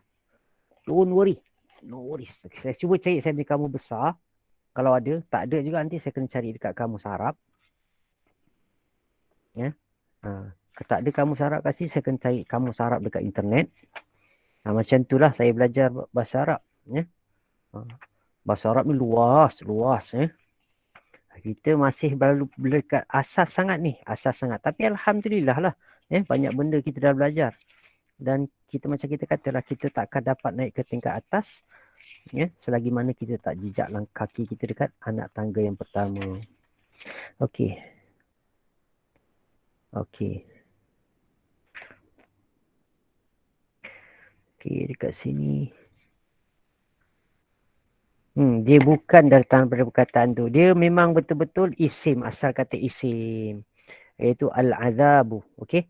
Don't worry. No worries. Saya cuba cari saya punya kamus besar. Kalau ada. Tak ada juga nanti saya kena cari dekat kamus Arab. Kalau tak ada kamus Arab kasih, saya kena cari kamus Arab dekat internet. Macam itulah saya belajar bahasa Arab. Bahasa Arab ni luas. Kita masih baru dekat asas sangat ni. Asas sangat. Tapi Alhamdulillah lah. Banyak benda kita dah belajar. Dan kita macam kita katalah, kita tak akan dapat naik ke tingkat atas. Selagi mana kita tak jejak kaki kita dekat anak tangga yang pertama. Okey. Okey, dekat sini. Dia bukan datang daripada perkataan tu. Dia memang betul-betul isim, asal kata isim. Iaitu al-azabu. Okey.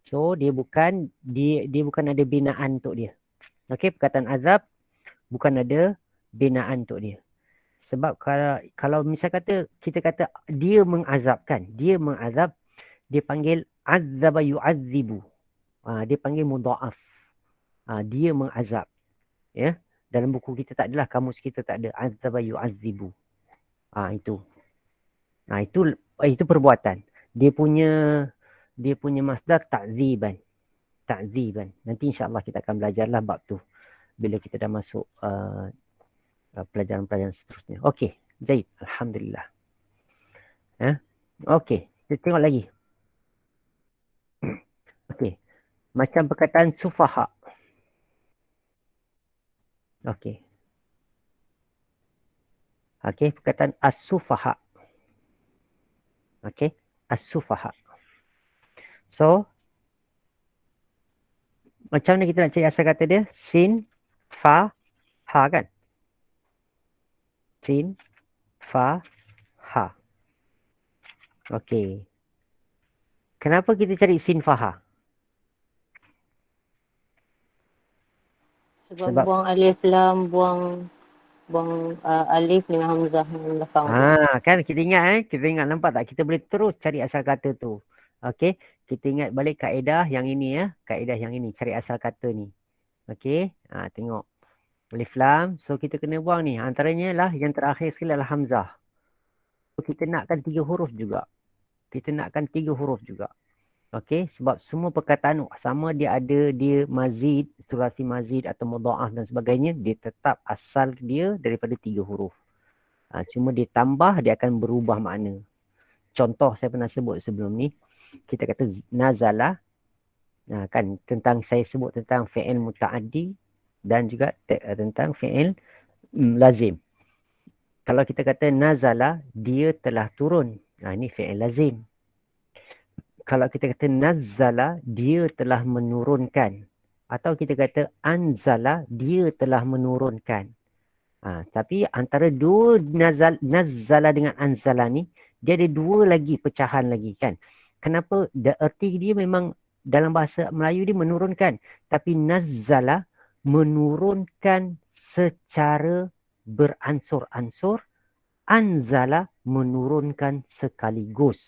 So dia bukan ada binaan untuk dia. Okey, perkataan azab bukan ada binaan untuk dia. Sebab kalau misal kita kata dia mengazabkan, dia mengazab, dia panggil azzaba yu'azzibu. Dia panggil mudha'af. Dia mengazab. Ya. Dalam buku kita tak adalah, kamus kita tak ada azzaba yu'azzibu. Itu. Itu perbuatan. Dia punya masdar ta'ziban. Nanti insya-Allah kita akan belajarlah bab tu bila kita dah masuk pelajaran-pelajaran seterusnya. Okey, baik, alhamdulillah. Okey, kita tengok lagi. Okey. Macam perkataan sufaha. Okey, perkataan as-sufaha. Okey, as-sufaha. So, macam mana kita nak cari asal kata dia? Sin, fa, ha kan? Sin, fa, ha. Okey. Kenapa kita cari sin, fa, ha? Sebab Sebab buang alif lam, buang alif dengan hamzah yang belakang tu. kan kita ingat nampak tak? Kita boleh terus cari asal kata tu. Okey, kita ingat balik kaedah yang ini ya, kaedah yang ini cari asal kata ni. Okey, tengok. Alif lam, so kita kena buang ni. Antaranya lah yang terakhir sekali adalah hamzah. So, kita nakkan 3 huruf juga. Okey, sebab semua perkataan sama dia ada dia mazid, sulasi mazid atau mudha'af dan sebagainya, dia tetap asal dia daripada 3 huruf. Cuma ditambah dia akan berubah makna. Contoh saya pernah sebut sebelum ni, kita kata nazala, kan tentang saya sebut tentang fi'il muta'addi dan juga tentang fi'il lazim. Kalau kita kata nazala, dia telah turun. Ini fi'il lazim. Kalau kita kata nazzala, dia telah menurunkan. Atau kita kata anzala, dia telah menurunkan. Tapi antara dua nazzala dengan anzala ni, dia ada dua lagi pecahan lagi kan. Kenapa? Erti dia memang dalam bahasa Melayu dia menurunkan. Tapi nazzala menurunkan secara beransur-ansur. Anzala menurunkan sekaligus.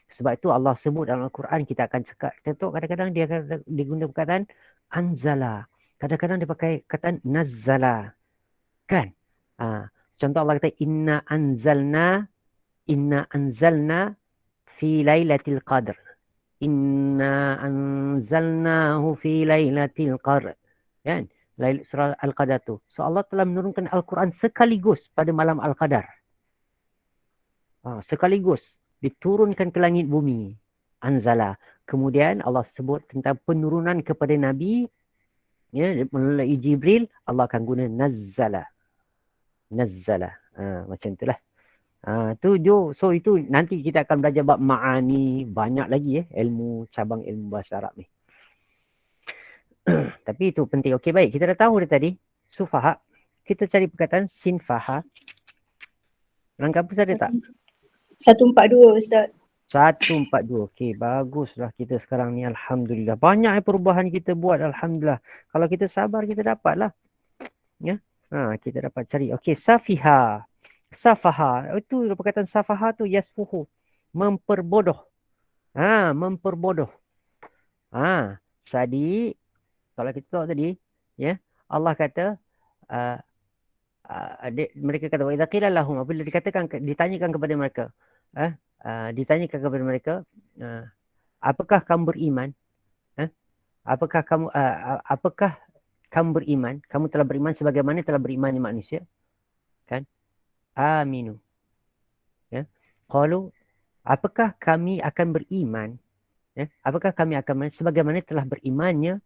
Sebab itu Allah sebut dalam Al-Quran, kita akan tengok kadang-kadang dia digunakan perkataan anzala. Kadang-kadang dia pakai perkataan nazzala. Kan? Contoh Allah kata inna anzalna fi lailatul qadr. Inna anzalnahu fi lailatul qadr. Kan? Surah Al-Qadar tu. So Allah telah menurunkan Al-Quran sekaligus pada malam Al-Qadar. Sekaligus diturunkan ke langit bumi. Anzala. Kemudian Allah sebut tentang penurunan kepada Nabi. Ya, melalui Jibril, Allah akan guna nazzala. Macam itulah. So itu nanti kita akan belajar bab ma'ani. Banyak lagi cabang ilmu bahasa Arab ni. Tapi itu penting. Okey, baik. Kita dah tahu dah tadi. Sufaha. Kita cari perkataan sinfaha. Dalam kampus ada tak? 142 Ustaz. 142. Okey, baguslah kita sekarang ni. Alhamdulillah. Banyak perubahan kita buat. Alhamdulillah. Kalau kita sabar, kita dapatlah. Ya. Kita dapat cari. Okey, safiha. Safaha. Itu perkataan safaha tu yasfuhu. Memperbodoh. Memperbodoh. Tadi, kalau kita tahu tadi, ya, Allah kata, mereka kata, wa idza qila lahum, apabila ditanyakan kepada mereka, apakah kamu beriman? Apakah kamu beriman? Kamu telah beriman sebagaimana telah beriman manusia? Kan? Aminu. Ya. Qalu, apakah kami akan beriman? Ya. Apakah kami akan beriman sebagaimana telah berimannya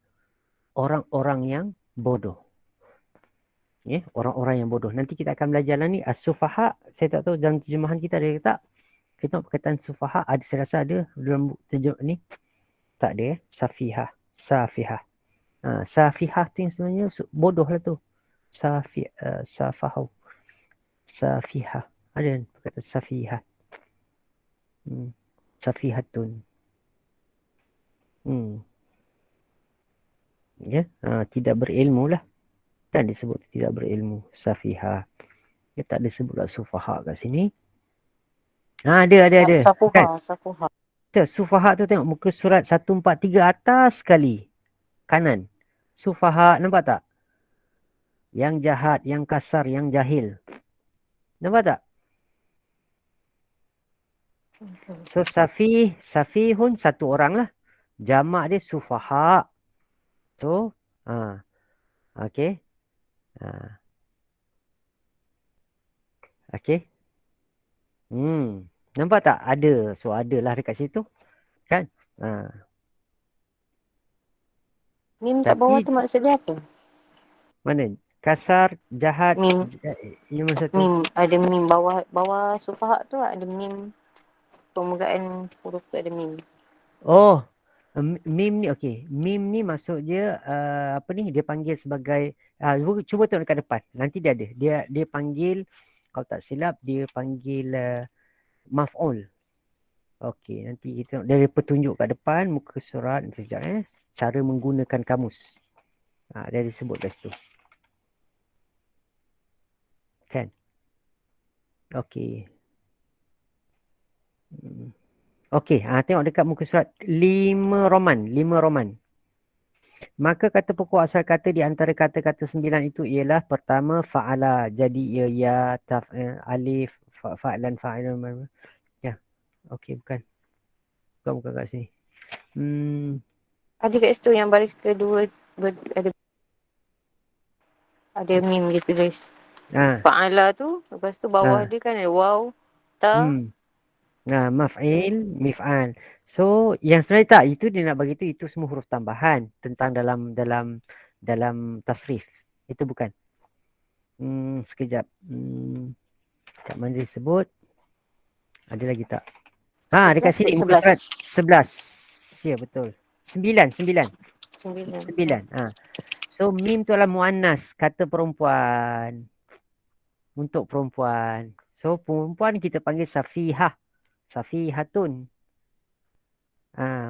orang-orang yang bodoh? Ya, orang-orang yang bodoh. Nanti kita akan belajar lah ni as-sufaha. Saya tak tahu dalam terjemahan kita ada ke tak. Kita tengok perkataan sufaha ada, saya rasa ada dalam terjemah ni. Tak ada Safihah. Safihah tu yang sebenarnya bodoh lah tu. Safahau. Safihah. Ada perkataan safihah. Safihatun. Ya, tidak berilmu lah. Dan disebut tidak berilmu. Safihah. Dia tak ada sebut sufaha kat sini. Ada. Safuha. Sufaha tu tengok muka surat 143 atas sekali. Kanan. Sufaha, nampak tak? Yang jahat, yang kasar, yang jahil. Nampak tak? So safihun satu orang lah. Jamak dia sufaha. So, okey. Okey. Nampak tak? Ada. So, adalah dekat situ. Kan? Mim kat bawah tu maksudnya apa? Mana? Kasar, jahat. Mim. Yang satu. Mim. Ada mim. Bawah sufaha tu ada mim. Permulaan huruf tu ada mim. Oh. Mim ni, okey. Mim ni maksud dia, apa ni? Dia panggil sebagai, cuba tengok dekat depan. Nanti dia ada. Dia panggil Kalau tak silap dia panggil maf'ul. Okey, nanti kita tengok dari petunjuk kat depan muka surat sekejap cara menggunakan kamus. Dia disebut kat situ. Kan? Okey. Okey, tengok dekat muka surat 5 roman. Maka kata pokok asal kata di antara kata-kata 9 itu ialah pertama fa'ala. Jadi ia alif fa'lan fa'ilan. Ya. Okey, bukan. Bukan kat sini. Ada kat situ yang baris kedua ada mim dia tulis. Fa'ala tu, lepas tu bawah dia kan ada waw, ta. Maf'il, mif'al. So, yang sebenarnya tak, itu dia nak bagi itu semua huruf tambahan tentang dalam tasrif. Itu bukan. Sekejap. Kat mana dia sebut? Ada lagi tak? Dekat sini muka surat 11. Ya, betul. 9. So, mim tu adalah muannas, kata perempuan. Untuk perempuan. So, perempuan kita panggil safihah. Safihatun.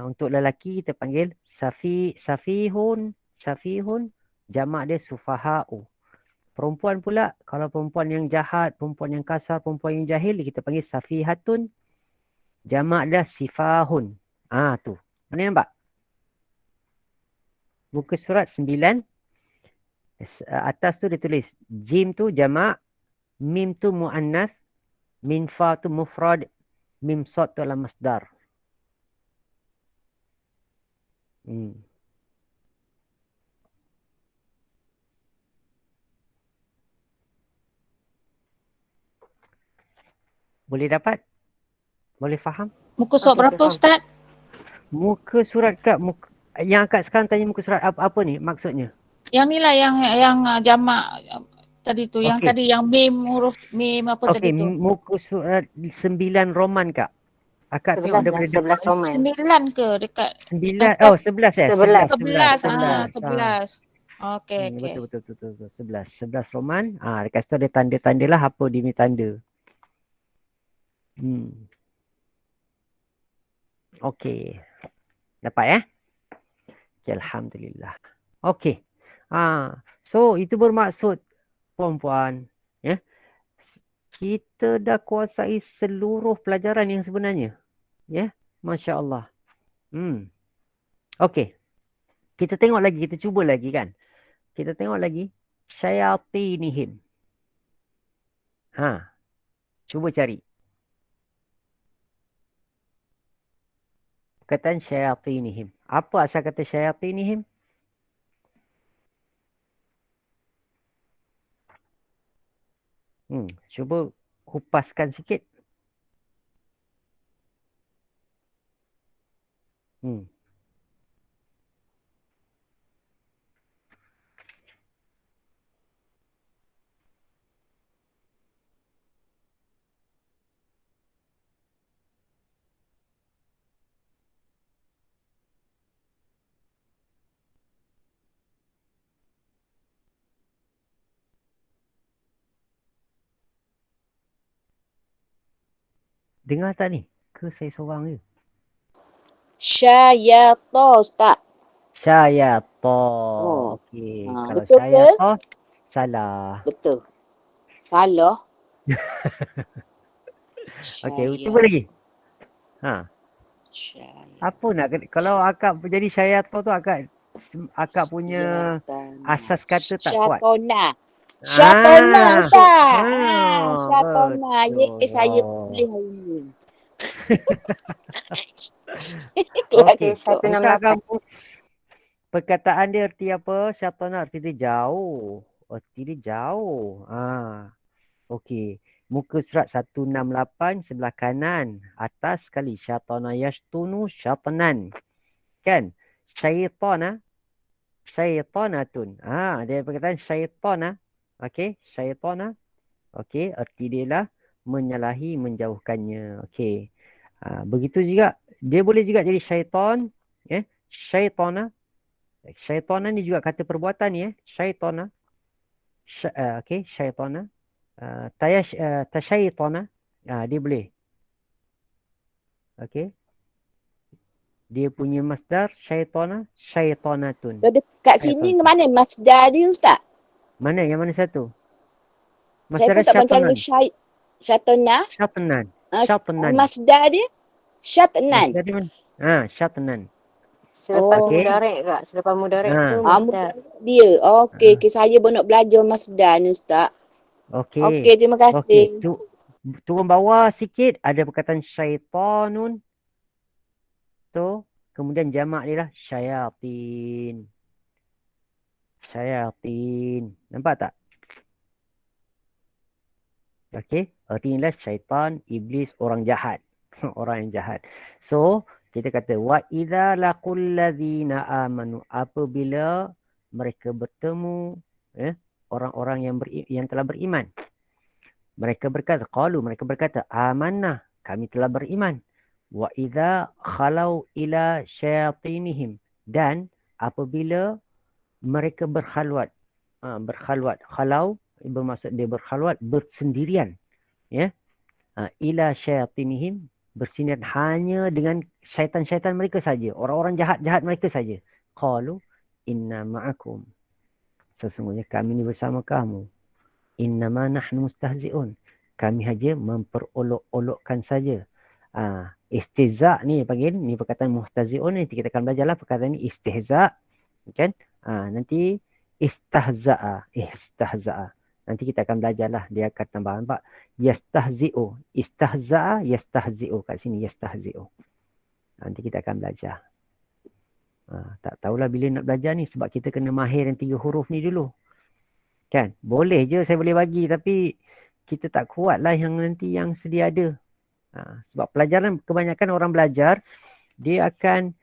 Untuk lelaki kita panggil safihun. Jamak dia sufaha'u. Perempuan pula, kalau perempuan yang jahat, perempuan yang kasar, perempuan yang jahil, kita panggil safihatun. Jamak dia sifahun. Tu. Mana nampak? Muka surat 9. Atas tu dia tulis jim tu jamak, mim tu muannas, min fa tu mufrad, mim sad tu adalah masdar. Boleh dapat? Boleh faham? Muka surat berapa Ustaz? Muka surat yang akak sekarang tanya muka surat apa ni maksudnya? Yang ni lah yang jamak tadi tu, yang tadi yang mim huruf mim apa tadi tu. Okey, muka surat 9 roman Kak. Akak 11 tengok daripada 11 roman. 9 ke dekat? 9. Oh, 11 11. Okey. Betul. 11 roman. Dekat situ ada tanda-tanda lah apa dia ni tanda. Okey. Dapat ya? Okay, alhamdulillah. Okey. So itu bermaksud puan-puan, ya. Kita dah kuasai seluruh pelajaran yang sebenarnya. Ya, masya-Allah. Okey. Kita tengok lagi, kita cuba lagi kan. Kita tengok lagi syayatinihim. Cuba cari. Perkataan syayatinihim. Apa asal kata syayatinihim? Cuba kupaskan sikit. Dengar tak ni? Ke saya seorang je? Syayata Ustaz. Syayata. Okey. Kalau betul syayata, salah. Betul. Salah. Okey, cuba lagi. Apa nak, kalau akak jadi syayata tu akak punya asas kata tak kuat. Syatona Ustaz. Syatona. Saya boleh hari ni. Okey, perkataan dia erti apa? Syatona erti dia jauh. Okey. Muka surat 168 sebelah kanan. Atas sekali. Syatona yashtunu syatanan. Kan? Syaitanatun. Dia perkataan syaitana. Okey. Syaitana. Okey. Erti dia lah menyalahi, menjauhkannya. Okey. Begitu juga. Dia boleh juga jadi syaitan. Syaitana. Syaitana ni juga kata perbuatan ni. Syaitana. Okey. Syaitana. Tasyaitona. Dia boleh. Okey. Dia punya masdar syaitona, syaitonatun. Kat sini ke mana masdar dia Ustaz? Mana? Yang mana satu? Saya Masdar pun tak baca syatonan. syatona. Syatonan. Syatonan. Masdar dia syatnan. Masdar dia mana? Syatonan. Selepas Oh. mudarik kak. Selepas mudarik tu masdar. Dia. Okey, saya pun nak belajar masdar ni Ustaz. Okey. Okey, terima kasih. Turun bawah sikit ada perkataan syaitanun. So, kemudian jamak dia lah syayatin. Syayatin. Nampak tak? Okey. Artinya syaitan, iblis, orang jahat. Orang yang jahat. So, kita kata wa idza laqul ladzina amanu, apabila mereka bertemu orang-orang yang telah beriman. Mereka berkata amanah, kami telah beriman. Wa idza khalau ila syayatinihim, dan apabila mereka berkhalwat. Khalau bermaksud dia berkhalwat, bersendirian. Ya. Ila syayatinihim, bersendirian hanya dengan syaitan-syaitan mereka saja, orang-orang jahat-jahat mereka saja. Qalu inna ma'akum, sesungguhnya kami ni bersama kamu. Innama nahnu mustahzi'un, kami hanya memperolok-olokkan saja. Istihza' ni panggil, ni perkataan mustahzi'un, nanti kita akan belajarlah perkataan ni istihza', kan? Nanti istahza'a. Nanti kita akan belajarlah, dia akan tambah. Nampak? Yastahzi'u. Istahza'a, yastahzi'u. Kat sini, yastahzi'u. Nanti kita akan belajar. Tak tahulah bila nak belajar ni, sebab kita kena mahir yang 3 huruf ni dulu. Kan? Boleh je saya boleh bagi, tapi kita tak kuat lah yang nanti yang sedia ada. Sebab pelajaran, kebanyakan orang belajar, dia akan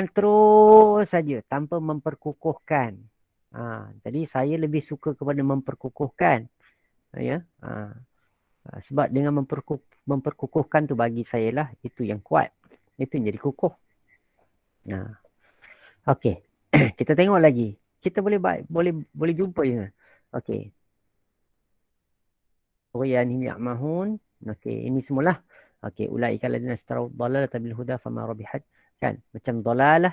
terus saja tanpa memperkukuhkan. Jadi saya lebih suka kepada memperkukuhkan. Ya. Sebab dengan memperkukuhkan tu bagi saya lah, itu yang kuat. Itu yang jadi kukuh. Okey. Kita tengok lagi. Kita boleh jumpa je. Okey. Uriyan ya'mahun. Okey, ini semualah. Okey, ulaika alladziina ishtaraw ad-dhalalata bil huda fama rabihat. Kan? Macam dhalalah.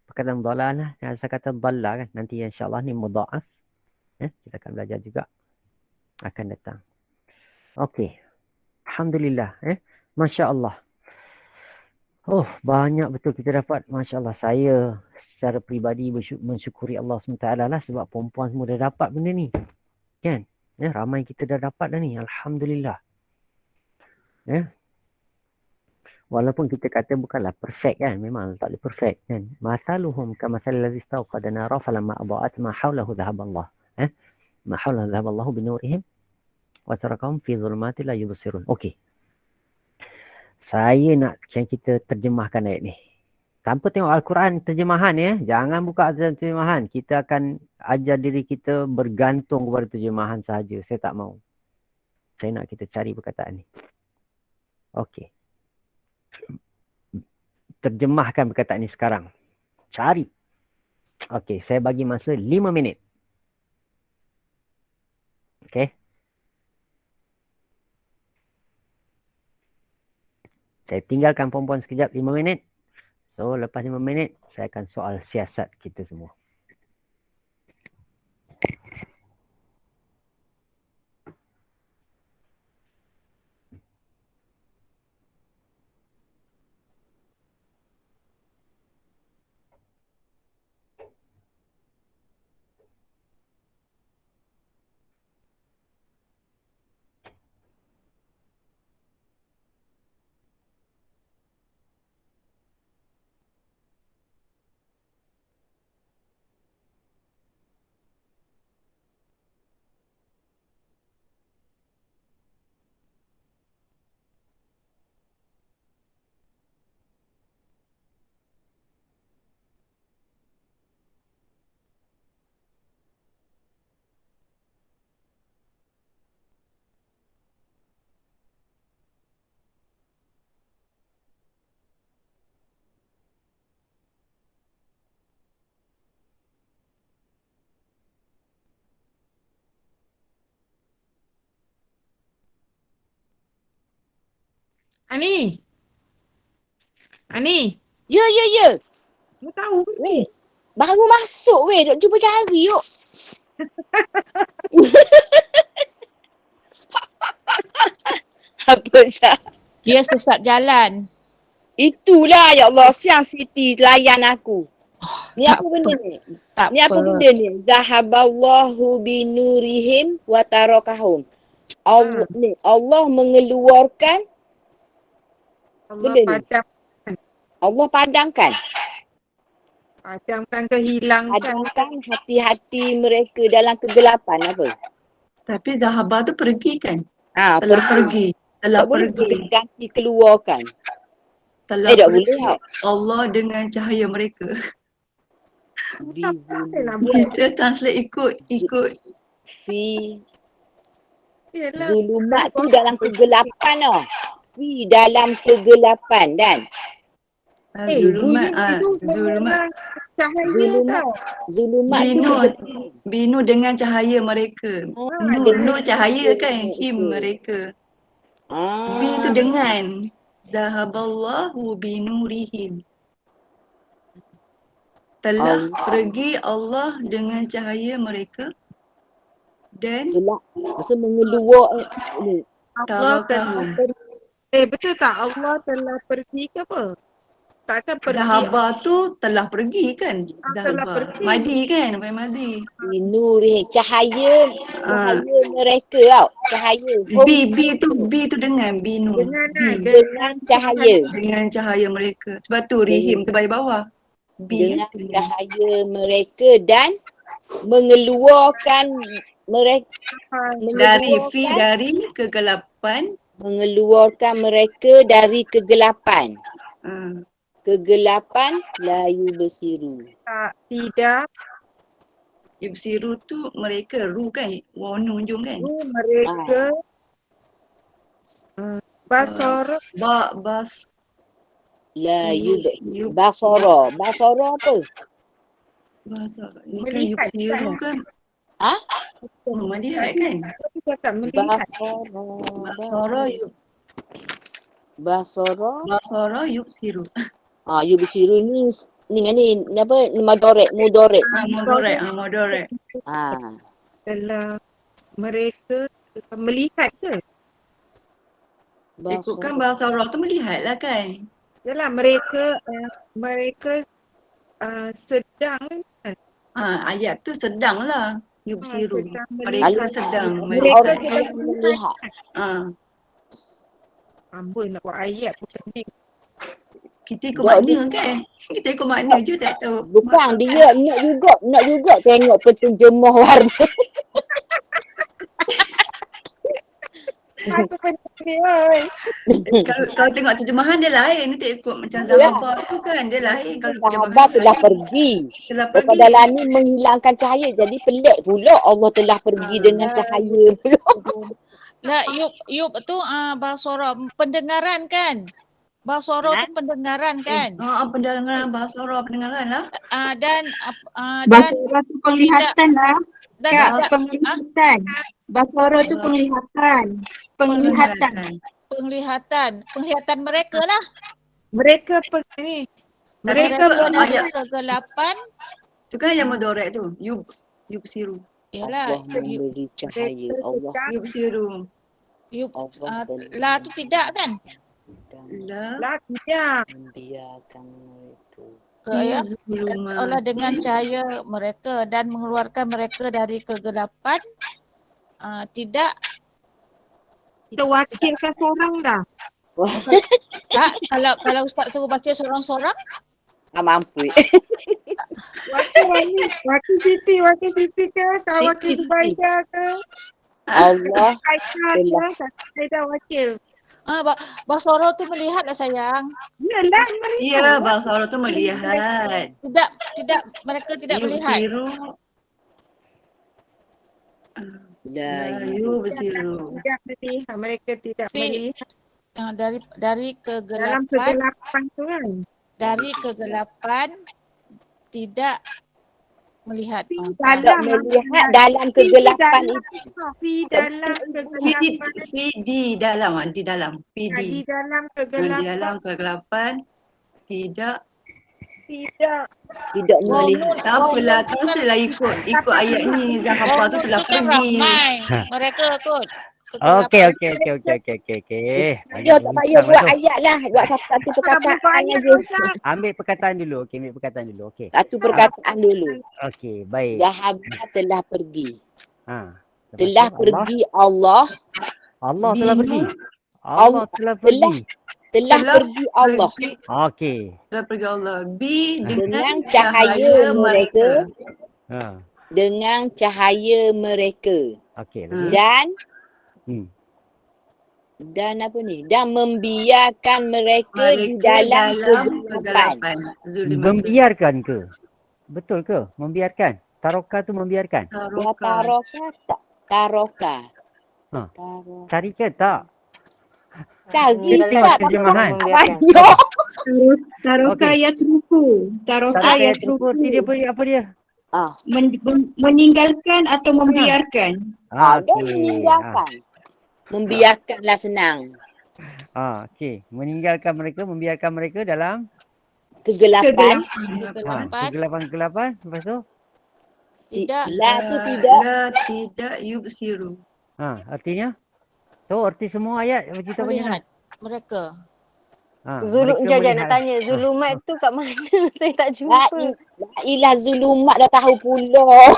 Perkataan dhalalah, saya kata dhalla kan. Nanti insya-Allah ni mudha'af. Kita akan belajar juga. Akan datang. Okey. Alhamdulillah. Masya-Allah. Oh, banyak betul kita dapat. Masya-Allah. Saya secara peribadi mensyukuri Allah SWT lah, sebab perempuan semua dah dapat benda ni. Kan? Ramai kita dah dapat dah ni. Alhamdulillah. Walaupun kita kata bukanlah perfect kan. Memang tak boleh perfect kan. Mathaluhum kamathalil ladzi istawqada nara falamma adha'at ma hawlahu dhahaballah. Ma hawlahu dhahaballahu binurihim wa tarakahum fi dhulumatin la yubsirun. Okey. Saya nak kita terjemahkan ayat ni. Tanpa tengok Al-Quran terjemahan ya. Jangan buka terjemahan. Kita akan ajar diri kita bergantung kepada terjemahan sahaja. Saya tak mau. Saya nak kita cari perkataan ni. Okey. Terjemahkan perkataan ni sekarang. Cari. Okey, saya bagi masa 5 minit. Okey. Saya tinggalkan perempuan sekejap 5 minit. So, lepas 5 minit, saya akan soal siasat kita semua. Ani. Ani. Ya. Mu tahu ke ni? Weh, baru masuk weh. Duk cuba cari yuk. Apa sah? Dia sesat jalan. Itulah ya Allah. Siang Siti layan aku. Ni tak apa benda ni? Tak Ni apa benda ni? Zahaballahu binurihim wa tarakahum. Allah mengeluarkan, Allah benda ni. Allah padamkan kehilangkan. hati-hati mereka dalam kegelapan apa? Tapi Zahaba tu pergi kan? Ha, Telah pergi. Telah Tak boleh pergi. ganti keluarkan. Telah tak pergi. boleh tau. Allah dengan cahaya mereka. Tak ada nak buat. Kita translate ikut. Fi Yelah. zulumat tu dalam kegelapan tau. Fi dalam kegelapan dan Zulumat. Itu Zulumat. menerang cahaya tau. Zulumat tu Binu dengan cahaya mereka. Nur cahaya kan? Him mereka. Bi tu dengan. Zahaballahu binurihim. Telah pergi Allah dengan cahaya mereka. Dan gelap. Masa mengeluar ni. Allah telah tarakahum. betul tak? Allah telah pergi ke apa? Takkan pergi. Zahaba tu telah pergi kan? Telah Zahaba. pergi. Madi kan? Sampai Madi. Binurihim. Cahaya mereka tau. Cahaya. B tu dengan binu. Dengan cahaya. Dengan cahaya mereka. Sebab tu rihim tu bagi bawah. B Dengan cahaya mereka dan mengeluarkan mereka dari kegelapan. mengeluarkan mereka dari kegelapan. Ah. Kegelapan layu bersiru. Tidak. Ibsiru tu mereka ru kan? Wonu hujung kan? Mereka basara. Bas Layu bersiru. Basara. Basara apa? bahasa ni kan Melihat Ibsiru kan? Ha? Melihat kan? Aku cakap melihat. Basara. Yubsiru. You bersiru ni apa? Mudorek. Modorek. Telah mereka melihat ke? Ikutkan bahasa Allah tu melihat lah kan? Yalah mereka sedang Ayat tu sedang lah. Yubsiru. sedang Mereka sedang Orang melihat. melihat. Amboi nak buat ayat pun pening. Kita ikut makna kan? Kita ikut makna je tak tahu. Bukan, dia nak juga tengok penterjemah warna. Aku pening oi. Kalau tengok terjemahan dia lain. Dia tak ikut macam Zahabar tu kan. Dia lain. Kalau Sahabat telah pergi. Pada ni menghilangkan cahaya. Jadi pelik pula Allah telah pergi dengan cahaya pula. Lah Yub tu basara pendengaran kan? Basara tu pendengaran kan? Pendengaran bahasa Allah pendengaran lah. Dan Basara tu penglihatan lah. dan Kak, tidak penglihatan. Basara tu penglihatan. penglihatan mereka lah. Mereka mereka dari kegelapan. Tu kan yang mudorek tu. Yubsiru. Yalah. Allah memberi cahaya. Allah Yubsiru. La tu tidak kan? La tidak. membiarkan mereka. Ya. Allah dengan cahaya mereka dan mengeluarkan mereka dari kegelapan. Tidak. Kita wakilkan seorang dah. Tak, kalau ustaz suruh baca seorang-seorang. Mampu. Wakil Siti ke? Kau wakil Siti. Zubaida ke? Allah Aisyah ke? Saya wakil. Basara tu melihat lah sayang. Yalah, Ya, bahasa Allah tu melihat. Tidak mereka tidak melihat. Yubsiru. Yubsiru. Tidak melihat. Mereka tidak melihat. Dari Dalam kegelapan. kegelapan tu kan. Dari kegelapan tidak Melihat. Fi Faham. Tidak dalam. melihat dalam kegelapan itu. Fi dalam Fi kegelapan. di dalam, di dalam. Fi Di di. dalam Di kegelapan. dalam kegelapan tidak. Tidak. Tidak Wow, melihat. Nun. Tak apalah, teruslah ikut ayat ni. Zahapa tu telah Tu kan pergi. ramai. Ha. Mereka kot. Okey, Kegelapan. okey. Dia tak payah buat tu. ayat lah. Buat satu perkataan banyak aja. Ustaz. Ambil perkataan dulu. Okey, ambil perkataan dulu. Okey. Satu perkataan dulu. Okey, baik. Zahaba telah pergi. Ha. Lepas Telah tu pergi Allah. Allah telah pergi. Binu Allah telah pergi. Telah pergi Allah. Okey. Telah pergi Allah. Bi Dengan cahaya mereka. Ha. Dengan cahaya mereka. Okey, Hmm. lagi. Dan dan apa ni? Dan membiarkan mereka di dalam kegelapan. Membiarkan ke? Betul ke? Membiarkan. Taroka tu membiarkan. Ya taroka tak? Taroka. Ha. Taroka. Cari ke tak? Cari Dalam sebab terjemahan. banyak. Taroka Okey. yatruku. Taroka Taroka yang yatruku. dia apa dia? Ah, Meninggalkan atau membiarkan. dia Okey. meninggalkan. Membiarkanlah senang. Okey. Membiarkan mereka dalam Kegelapan. kegelapan. Lepas tu? Tidak. La tu tidak. La tidak yubsiru. Artinya? So, arti semua ayat macam kita Melihat. banyak. Mereka. Jajak nak tanya, zulumat tu kat mana? Saya tak La jumpa. ilah zulumat dah tahu pula.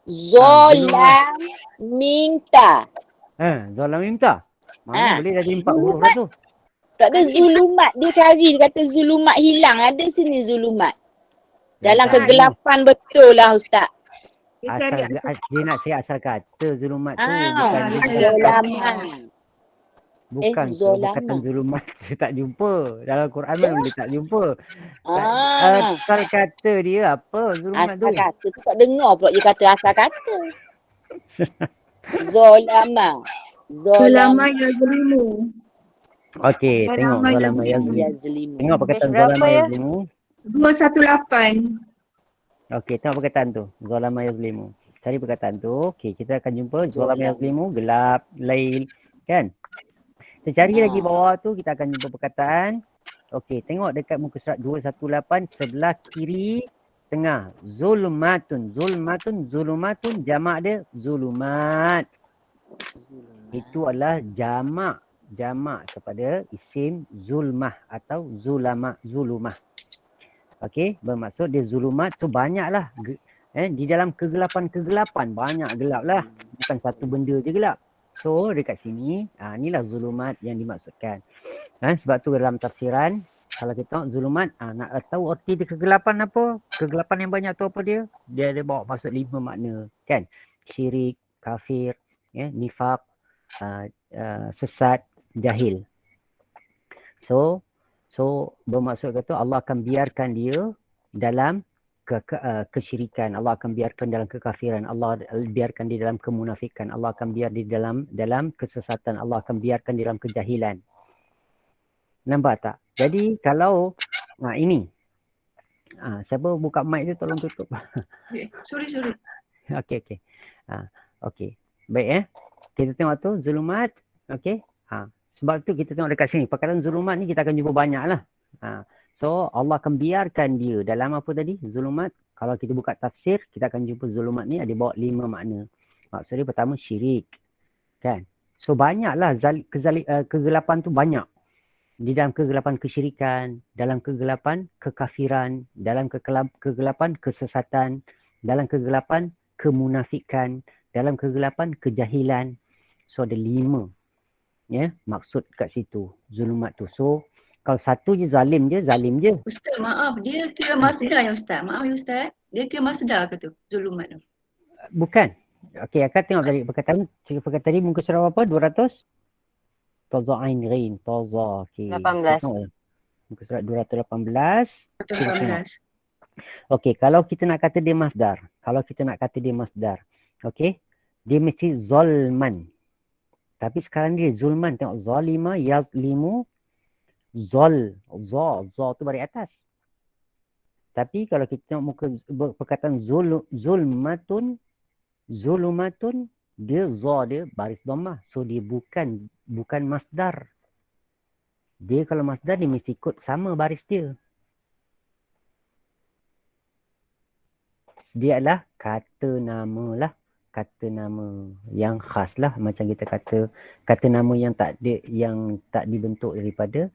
Zolam minta. Zolam minta. Mana boleh dah 4 huruf dah tu. Tak ada zulumat. Dia cari, dia kata zulumat hilang. Ada sini zulumat. Dalam kegelapan betul lah Ustaz. Dia nak cari asal kata zulumat tu. Zolaman. Bukan zolaman. perkataan zulumat dia tak jumpa. Dalam Quran mana dia tak jumpa. Asal kata dia apa zulumat tu? Asal kata tu tak dengar pula dia kata asal kata. Zolama. Zolama yazlimu. Okey, tengok zolama yazlimu. Tengok perkataan berapa zolama ya? yazlimu. 218. Okey, tengok perkataan tu. Zolama yazlimu. Cari perkataan tu. Okey, kita akan jumpa zolama yazlimu, gelap, lail, kan? Kita cari lagi bawah tu, kita akan jumpa perkataan. Okey, tengok dekat muka surat 218 sebelah kiri tengah. Zulmatun. Zulumatun jamak dia zulumat. Itu adalah jamak kepada isim zulmah atau zulumah. Okey, bermaksud dia zulumat tu banyaklah. Di dalam kegelapan banyak gelap lah. Bukan satu benda je gelap. So dekat sini, inilah zulumat yang dimaksudkan. Sebab tu dalam tafsiran, kalau kita tengok zulumat, nak tahu arti dia kegelapan apa? Kegelapan yang banyak tu apa dia? Dia ada bawa maksud 5 makna, kan? Syirik, kafir, nifaq, sesat, jahil. So bermaksud kata Allah akan biarkan dia dalam kesyirikan, Allah akan biarkan dalam kekafiran, Allah biarkan dia dalam kemunafikan, Allah akan biar dia dalam kesesatan, Allah akan biarkan dia dalam kejahilan. Nampak tak? Jadi kalau ini siapa buka mic tu tolong tutup. Sorry. Okey. Okey. Baik kita tengok tu zulumat. Okey. Sebab tu kita tengok dekat sini perkataan zulumat ni kita akan jumpa banyak lah. So Allah akan biarkan dia dalam apa tadi? Zulumat. Kalau kita buka tafsir, kita akan jumpa zulumat ni ada bawa 5 makna. Maksudnya pertama syirik. Kan? So banyaklah kegelapan tu banyak. Di dalam kegelapan kesyirikan, dalam kegelapan kekafiran, dalam kegelapan kesesatan, dalam kegelapan kemunafikan, dalam kegelapan kejahilan. So ada 5. Maksud kat situ. Zulumat tu. So kalau satu je zalim je. Ustaz, maaf. Dia kira masdar ya Ustaz? Maaf ya Ustaz. Dia kira masdar ke tu? Zulumat tu? Bukan. Okey, akan tengok dari perkataan tadi muka surat apa? 200? Taza ain ghain. Taza. Okey. 18. Muka surat 218. 18. Okey, kalau kita nak kata dia masdar. Okey. Dia mesti zolman. Tapi sekarang dia zulman. Tengok zalima, yazlimu, za tu baris atas. Tapi kalau kita tengok muka perkataan zulmatun, dia za dia baris dhammah. So dia bukan masdar. Dia kalau masdar dia mesti ikut sama baris dia. Dia adalah kata nama lah. Kata nama yang khas lah. Macam kita kata nama yang tak dibentuk daripada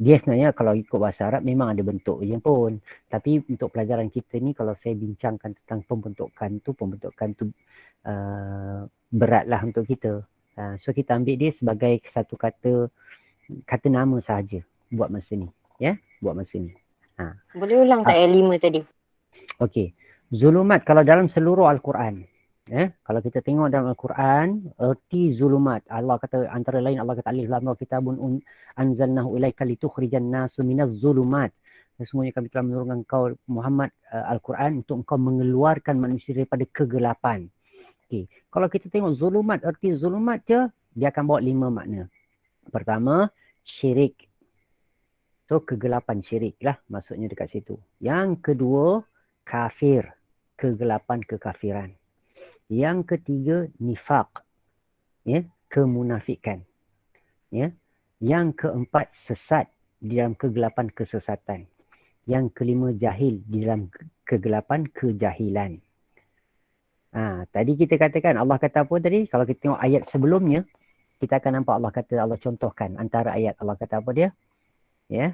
dia sebenarnya kalau ikut bahasa Arab memang ada bentuk je pun. Tapi untuk pelajaran kita ni kalau saya bincangkan tentang pembentukan tu beratlah untuk kita. So kita ambil dia sebagai satu kata nama sahaja buat masa ni. Ya, buat masa ni. Boleh ulang tak yang 5 tadi? Okey. Zulumat kalau dalam seluruh Al-Quran. Kalau kita tengok dalam Al-Quran, erti zulumat. Allah kata antara lain Allah kata alif lam ra kitabun anzalnahu ilaika litukhrijan nasu minaz zulumat. Sesungguhnya kami telah menurunkan engkau Muhammad Al-Quran untuk engkau mengeluarkan manusia daripada kegelapan. Okey. Kalau kita tengok zulumat, erti zulumat je, dia akan bawa 5 makna. Pertama, syirik. So kegelapan syirik lah maksudnya dekat situ. Yang kedua, kafir. Kegelapan kekafiran. Yang ketiga, nifaq. Ya, kemunafikan. Ya. Yang keempat, sesat di dalam kegelapan kesesatan. Yang kelima, jahil di dalam kegelapan kejahilan. Tadi kita katakan Allah kata apa tadi? Kalau kita tengok ayat sebelumnya, kita akan nampak Allah contohkan antara ayat Allah kata apa dia? Ya.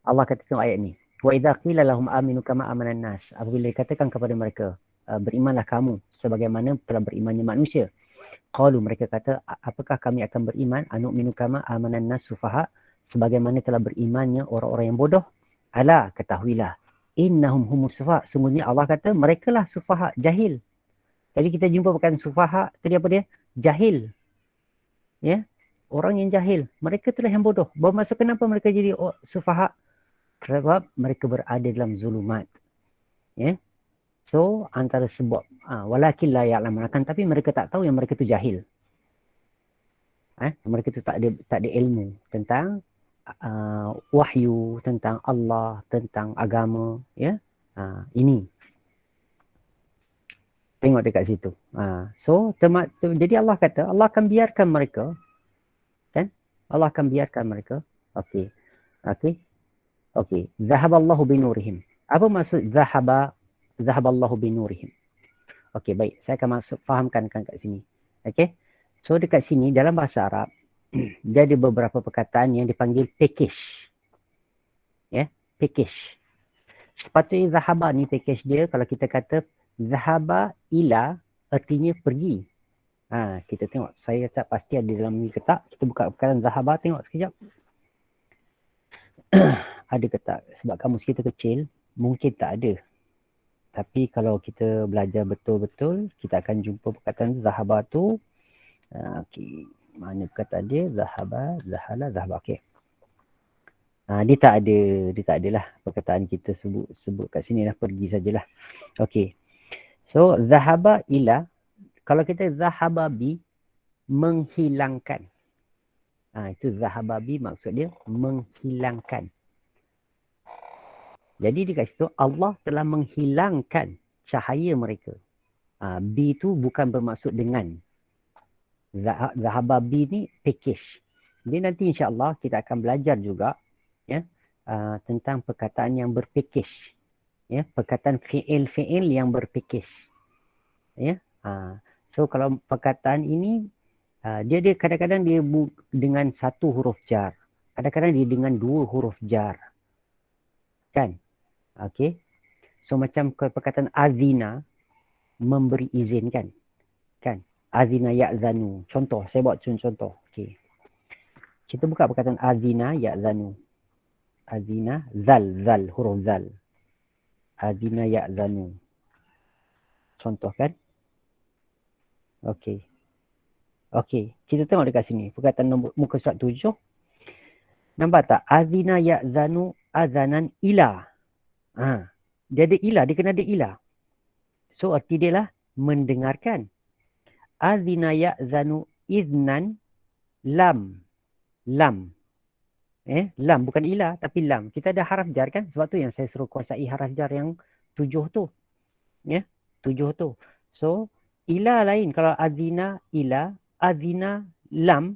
Allah kata tengok ayat ni. Wa idza qila lahum aminu kama amanan nas. Apabila dikatakan kepada mereka, berimanlah kamu sebagaimana telah berimannya manusia. Qalu, mereka kata, apakah kami akan beriman? Anu'minu kama amanan nas sufaha, sebagaimana telah berimannya orang-orang yang bodoh. Ala, ketahuilah, innahum humus sufaha. Sungguhnya Allah kata mereka lah sufaha, jahil. Jadi kita jumpa perkataan sufaha, tadi apa dia? Jahil. Ya, orang yang jahil. Mereka telah yang bodoh. Bermaksud kenapa mereka jadi sufaha? Sebab mereka berada dalam zulumat. Ya. So antara sebab walakin la ya'lamun, tapi mereka tak tahu yang mereka tu jahil. Mereka tu tak ada ilmu tentang wahyu, tentang Allah, tentang agama, ya. Ini. Tengok dekat situ. So jadi Allah kata Allah akan biarkan mereka, kan? Allah akan biarkan mereka. Okey. Zahaballahu binurihim. Apa maksud zahaballahu binurihim? Okey, baik. Saya akan fahamkan kat sini. Okey. So dekat sini dalam bahasa Arab dia ada beberapa perkataan yang dipanggil package. Ya, package. Sepatutnya zahaba ni package dia, kalau kita kata zahaba ila artinya pergi. Kita tengok. Saya tak pasti ada dalam ni ke tak. Kita buka perkataan zahaba, tengok sekejap. Ada ke tak? Sebab kamus kita kecil, mungkin tak ada. Tapi kalau kita belajar betul-betul, kita akan jumpa perkataan zahaba tu. Okey, mana perkataan dia? Zahaba, zahala, zahaba. Okey. Dia tak ada lah perkataan kita sebut kat sini lah, pergi sajalah. Okey. So, zahaba ila, kalau kita zahaba bi, menghilangkan. Itu zahaba bi maksud dia menghilangkan. Jadi dekat situ Allah telah menghilangkan cahaya mereka. Bi tu bukan bermaksud dengan. Zahaba bi ni package. Jadi nanti insya-Allah kita akan belajar juga ya tentang perkataan yang berpackage. Ya, perkataan fi'il yang berpackage. Ya. So kalau perkataan ini dia kadang-kadang dia dengan 1 huruf jar. Kadang-kadang dia dengan 2 huruf jar. Kan? Okey. So macam perkataan azina, memberi izin kan? Kan? Azina ya'zanu. Contoh, saya buat contoh. Okey. Kita buka perkataan azina ya'zanu. Azina, zal, huruf zal. Azina ya'zanu. Contoh kan? Okey. Okey, kita tengok dekat sini. Perkataan muka surat 7. Nampak tak? Azina ya'zanu azanan ila. Dia ada ila, dia kena ada ila. So arti dia lah mendengarkan. Azina ya'zanu iznan lam. Lam bukan ilah tapi lam. Kita ada haraf jar kan? Sebab tu yang saya suruh kuasai haraf jar yang 7 tu. 7 tu. So ilah lain. Kalau azina ilah, azina lam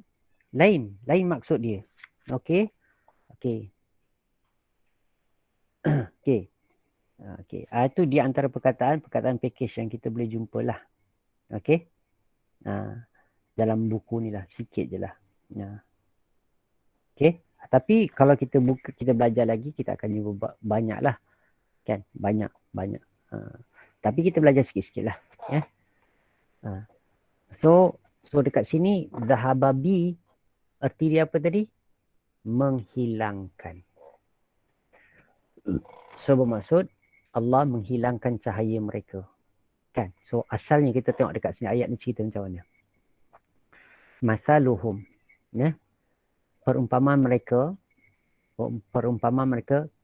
lain. Lain maksud dia. Okey. Okey. Okey. Okey. Itu di antara perkataan package yang kita boleh jumpa lah. Okey. Dalam buku ni lah. Sikit je lah. Okey. Tapi kalau kita belajar lagi, kita akan jumpa banyak lah. Kan? Banyak. Tapi kita belajar sikit-sikit lah. So dekat sini, zahababi, erti dia apa tadi? Menghilangkan. So bermaksud, Allah menghilangkan cahaya mereka. Kan? So asalnya kita tengok dekat sini, ayat ni cerita macam mana. Masaluhum. Perumpamaan mereka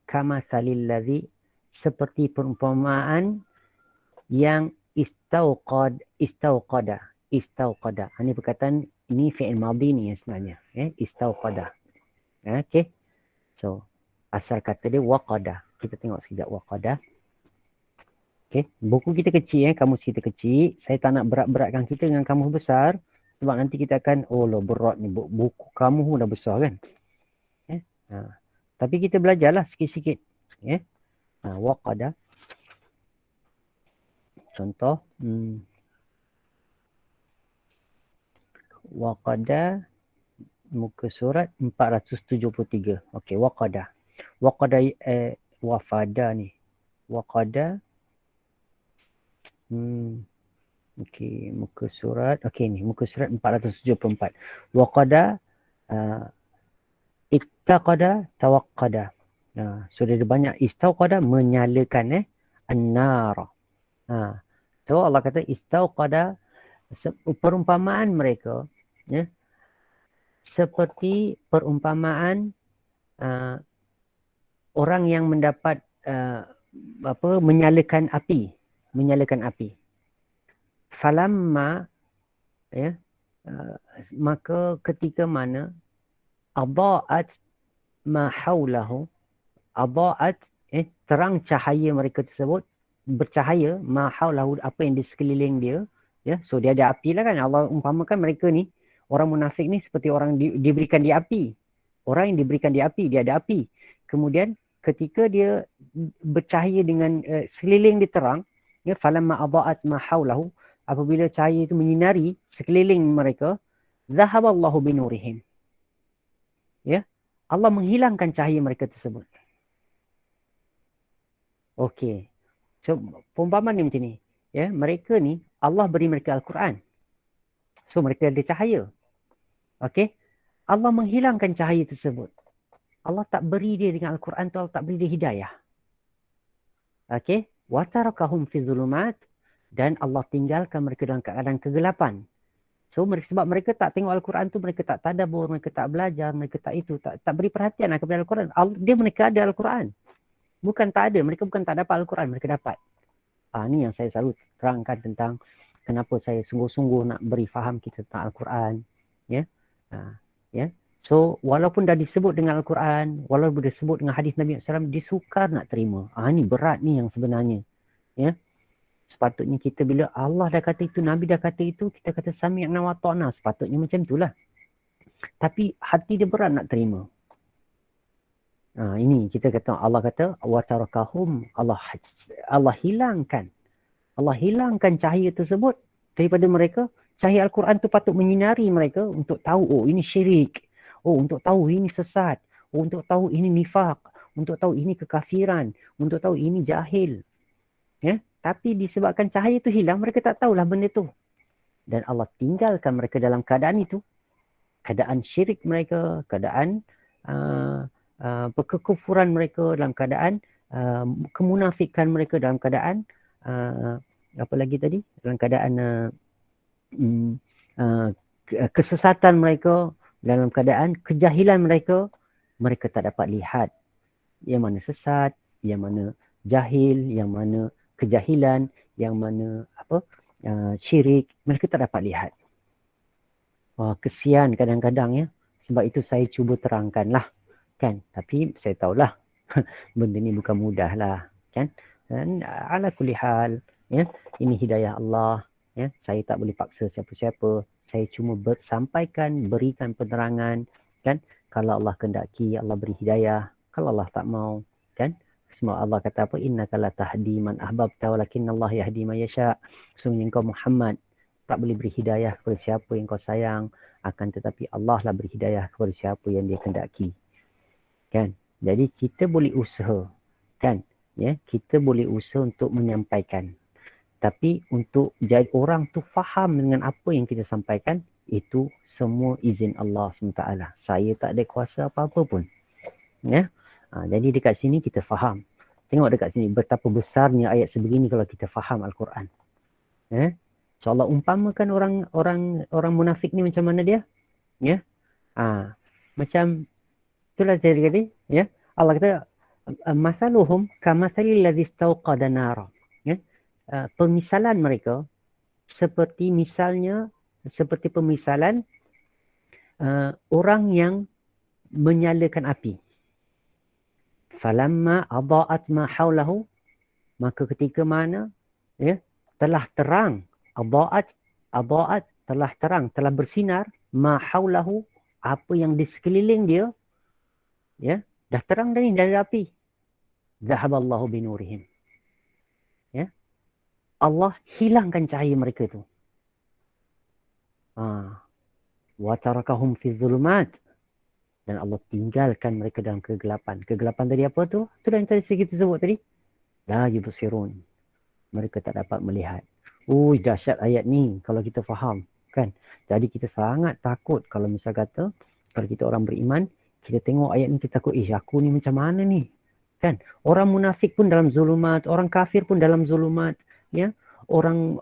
kama salil ladzi, seperti perumpamaan yang istauqada. Ini perkataan, ini fi'il madhi ni sebenarnya. Istauqada. Okey. So asal kata dia waqada. Kita tengok sekejap waqada. Okey, buku kita kecil, kamus kita kecil. Saya tak nak berat-beratkan kita dengan kamus besar. Sebab nanti kita akan, berat ni, buku kamu pun dah besar kan. Tapi kita belajarlah sikit-sikit. Waqada. Contoh. Waqada, muka surat 473. Okey, waqada. Waqada, wafada ni. Waqada. Okey, muka surat. Okey ni, muka surat 474. Waqada, ittaqada, tawaqqada. So dia ada banyak. Istauqada, menyalakan an-nar. So Allah kata istauqada, perumpamaan mereka seperti perumpamaan orang yang mendapat menyalakan api. Falamma, maka ketika mana adaat ma haulahu, adaat terang cahaya mereka tersebut, bercahaya ma haulahu, apa yang di sekeliling dia, so dia ada api lah kan. Allah umpamakan mereka ni, orang munafik ni seperti orang diberikan di api. Orang yang diberikan di api, dia ada api. Kemudian ketika dia bercahaya dengan sekeliling dia terang, falamma adaat ma haulahu, apabila cahaya itu menyinari sekeliling mereka, zahaballahu binurihim. Allah menghilangkan cahaya mereka tersebut. Okey. So perumpamaan ni macam ni. Mereka ni Allah beri mereka Al-Quran. So mereka ada cahaya. Okey. Allah menghilangkan cahaya tersebut. Allah tak beri dia dengan Al-Quran tu, Allah tak beri dia hidayah. Okey. Wa tarakahum fi zulumat, dan Allah tinggalkan mereka dalam keadaan kegelapan. So sebab mereka tak tengok Al-Quran tu, mereka tak tadabbur, mereka tak belajar, mereka tak beri perhatian kepada Al-Quran. Mereka ada Al-Quran. Bukan tak ada, mereka bukan tak dapat Al-Quran, mereka dapat. Ni yang saya selalu terangkan tentang kenapa saya sungguh-sungguh nak beri faham kita tentang Al-Quran. So walaupun dah disebut dengan Al-Quran, walaupun disebut dengan hadis Nabi SAW, dia sukar nak terima. Ni berat ni yang sebenarnya. Sepatutnya kita bila Allah dah kata itu, Nabi dah kata itu, kita kata sami'na wa ta'na. Sepatutnya macam itulah. Tapi hati dia berat nak terima. Ini kita kata, Allah kata wa tarakahum, Allah hilangkan. Allah hilangkan cahaya tersebut daripada mereka. Cahaya Al-Quran tu patut menyinari mereka untuk tahu, ini syirik. Untuk tahu ini sesat. Untuk tahu ini nifaq. Untuk tahu ini kekafiran. Untuk tahu ini jahil. Tapi disebabkan cahaya itu hilang, mereka tak tahulah benda tu. Dan Allah tinggalkan mereka dalam keadaan itu. Keadaan syirik mereka, keadaan kekufuran mereka, dalam keadaan kemunafikan mereka, dalam keadaan apa lagi tadi? Dalam keadaan kesesatan mereka, dalam keadaan kejahilan mereka, mereka tak dapat lihat yang mana sesat, yang mana jahil, yang mana kejahilan, yang mana syirik, mereka tak dapat lihat. Kesian kadang-kadang Sebab itu saya cuba terangkanlah. kan. Tapi saya tahulah benda ni bukan mudah lah, kan. Dan ala kulli hal, ya, ini hidayah Allah, ya. Saya tak boleh paksa siapa-siapa. Saya cuma sampaikan, berikan penerangan, kan. Kalau Allah kehendaki, Allah beri hidayah. Kalau Allah tak mau, kan. Semua Allah kata apa? Innaka la tahdi man ahbabta walakinna Allah yahdi man yasha. Sungguh engkau Muhammad tak boleh beri hidayah kepada siapa yang kau sayang, akan tetapi Allah lah beri hidayah kepada siapa yang dia kehendaki. Kan? Jadi kita boleh usaha, kan? Ya, kita boleh usaha untuk menyampaikan. Tapi untuk jadi orang tu faham dengan apa yang kita sampaikan, itu semua izin Allah SWT. Saya tak ada kuasa apa-apa pun. Ya. Jadi dekat sini kita faham. Tengok dekat sini betapa besarnya ayat sebegini kalau kita faham Al-Quran. Ya. InsyaAllah umpamakan orang munafik ni macam mana dia? Ya. Macam itulah tadi, ya. Allah kata masaluhum kamathalil ladzi istawqada nara. Ya. Pemisalan mereka seperti pemisalan orang yang menyalakan api. Falamma adaat ma haulahu, maka ketika mana, ya, telah terang, adaat telah terang, telah bersinar, ma haulahu, apa yang di sekeliling dia, ya, dah terang dari api. Zahaballahu binurihim. Ya. Allah hilangkan cahaya mereka tu. Wa tarakahum fi zulumat, dan Allah tinggalkan mereka dalam kegelapan. Kegelapan tadi apa tu? Tu yang tadi kita sebut tadi. La yubsirun. Mereka tak dapat melihat. Dahsyat ayat ni kalau kita faham, kan? Jadi kita sangat takut kalau misal kata, kalau kita orang beriman, kita tengok ayat ni kita takut, aku ni macam mana ni? Kan? Orang munafik pun dalam zulumat, orang kafir pun dalam zulumat, ya. Orang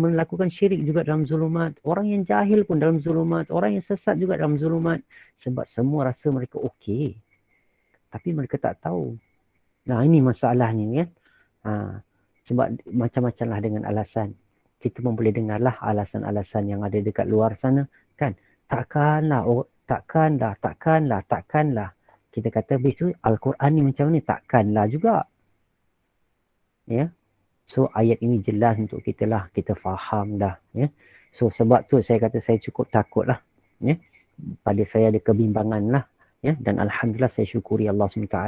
melakukan syirik juga dalam zulumat, orang yang jahil pun dalam zulumat, orang yang sesat juga dalam zulumat, sebab semua rasa mereka okey, tapi mereka tak tahu. Nah, ini masalahnya, kan. Sebab macam-macam lah dengan alasan. Kita pun boleh dengarlah alasan-alasan yang ada dekat luar sana, kan. Takkanlah. Kita kata begitu, Al-Quran ni macam ni, takkanlah juga. Ya. So ayat ini jelas untuk kita lah, kita faham dah, ya. So sebab tu saya kata saya cukup takut lah, ya. Pada saya ada kebimbangan lah, ya. Dan alhamdulillah saya syukuri Allah SWT.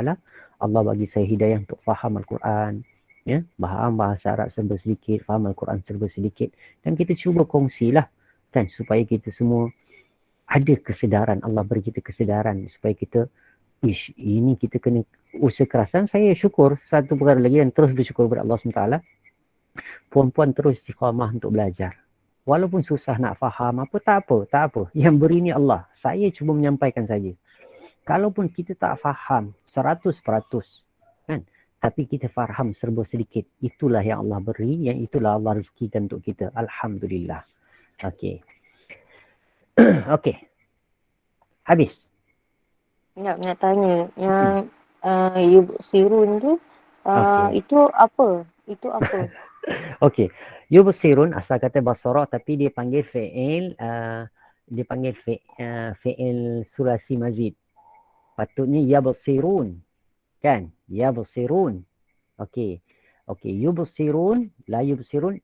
Allah bagi saya hidayah untuk faham Al-Quran, ya. Faham bahasa Arab serba sedikit, faham Al-Quran serba sedikit, dan kita cuba kongsilah, kan, supaya kita semua ada kesedaran. Allah beri kita kesedaran supaya kita, ini kita kena usaha kerasan. Saya syukur satu perkara lagi, dan terus bersyukur kepada Allah SWT. Puan-puan terus istiqamah untuk belajar. Walaupun susah nak faham apa, tak apa. Yang beri ni Allah. Saya cuba menyampaikan saja. Kalaupun kita tak faham 100%, kan, tapi kita faham serba sedikit, itulah yang Allah beri, yang itulah Allah rezekikan untuk kita. Alhamdulillah. Okey. Okey. Habis. Nak tanya yang yubsirun tu, itu apa? Okey. Yubsirun asal kata basara, tapi dia panggil fi'il, fi'il sulasi mazid. Patutnya yabsirun, kan? Yabsirun. Okey. Yubsirun, la yubsirun,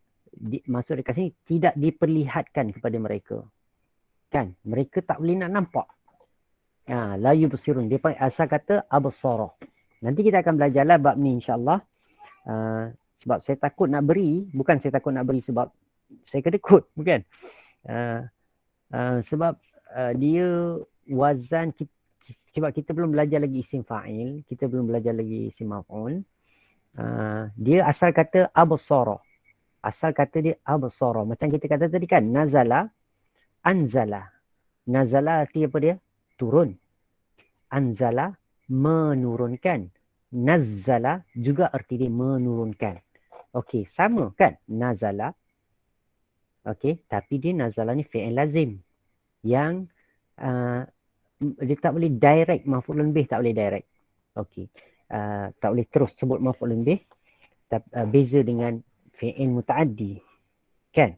maksud dekat sini tidak diperlihatkan kepada mereka. Kan? Mereka tak boleh nak nampak. La yubsirun, dia asal kata absara. Nanti kita akan belajarlah bab ni insya-Allah. Sebab saya takut nak beri, bukan saya takut nak beri sebab saya kedekut, bukan. Sebab dia wazan, sebab kita belum belajar lagi isim fa'il, kita belum belajar lagi isim maf'ul. Dia asal kata absara. Asal kata dia absara. Macam kita kata tadi kan, nazala, anzala. Nazala arti apa dia? Turun. Anzala, menurunkan. Nazzala juga arti dia menurunkan. Okey, sama kan? Nazala. Okey, tapi dia nazala ni fi'il lazim. Yang dia tak boleh direct maf'ulun bih, tak boleh direct. Okey. Tak boleh terus sebut maf'ulun bih. Beza dengan fi'il muta'addi. Kan?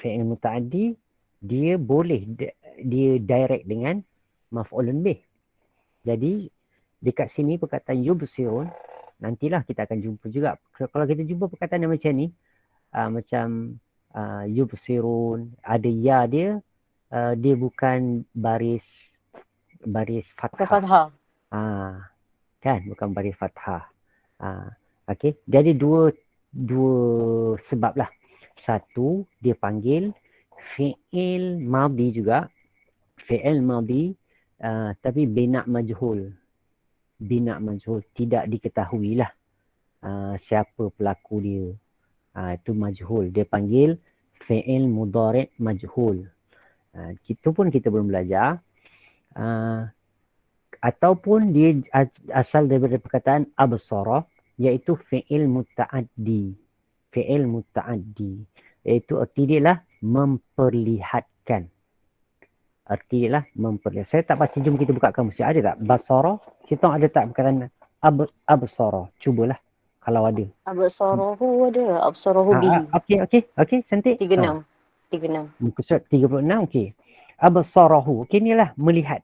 Fi'il muta'addi dia boleh dia direct dengan maf'ulun bih. Jadi dekat sini perkataan yubsirun, nantilah kita akan jumpa juga. Kalau kita jumpa perkataan yang macam ni, macam yubsirun, ada ya dia, dia bukan baris Pakai fathah. fathah. Kan, bukan baris fathah. Okey, jadi dua sebab lah. Satu, dia panggil fi'il madhi juga. Fi'il madhi, tapi bina majhul. Bina majhul, tidak diketahui lah siapa pelaku dia. Itu majhul. Dia panggil fi'il mudhari' majhul. Itu pun kita belum belajar. Ataupun dia asal daripada perkataan absara, iaitu fi'il muta'addi. Fi'il muta'addi, iaitu arti dia lah memperlihatkan. Arti dia lah memperlihatkan. Saya tak pasti, jom kita buka kamus. Ada tak? Basara, kita ada tak perkataan absara? Cubalah kalau ada. Absarahu ada. Absarahu bihi. Okey, cantik. 36. 36. Muka surat 36, okey. Absarahu, okey, ni lah melihat.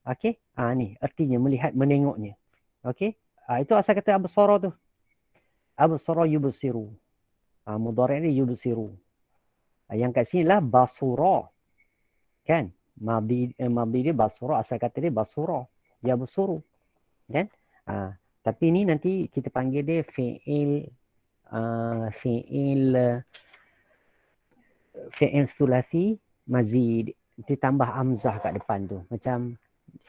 Okey, ni artinya melihat, menengoknya. Okey, itu asal kata absara tu. Absara yubsiru. Mudhari' ni yubsiru. Yang kat sini lah basura. Kan? Madhi dia basura, asal kata dia basura. Yabsuru. Kan? Tapi ni nanti kita panggil dia fi'il sulasi mazid. Ditambah amzah kat depan tu. Macam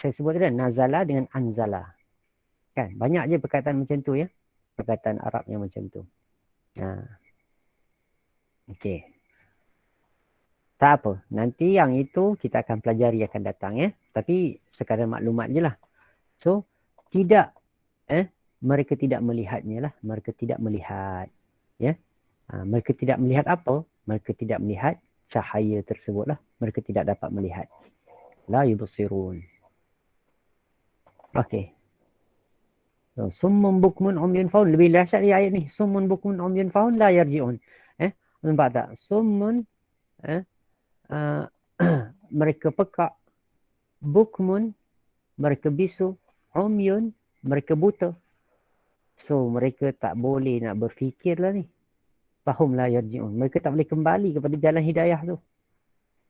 saya sebut tadi, nazala dengan anzala. Kan? Banyak je perkataan macam tu ya. Perkataan Arab yang macam tu. Okey. Tak apa. Nanti yang itu kita akan pelajari akan datang ya. Tapi sekadar maklumat je lah. So, tidak mereka tidak melihatnya lah. Mereka tidak melihat. Ya. Mereka tidak melihat apa? Mereka tidak melihat cahaya tersebut lah. Mereka tidak dapat melihat. La yubsirun. Okey. So, summun bukmun umyun faun. Lebih dahsyat di ayat ni. Summun bukmun umyun faun la yarji'un. Nampak tak? Summun mereka pekak. Bukmun mereka bisu. Umyun mereka buta. So mereka tak boleh nak berfikir lah ni. Fahum la yarji'un. Mereka tak boleh kembali kepada jalan hidayah tu.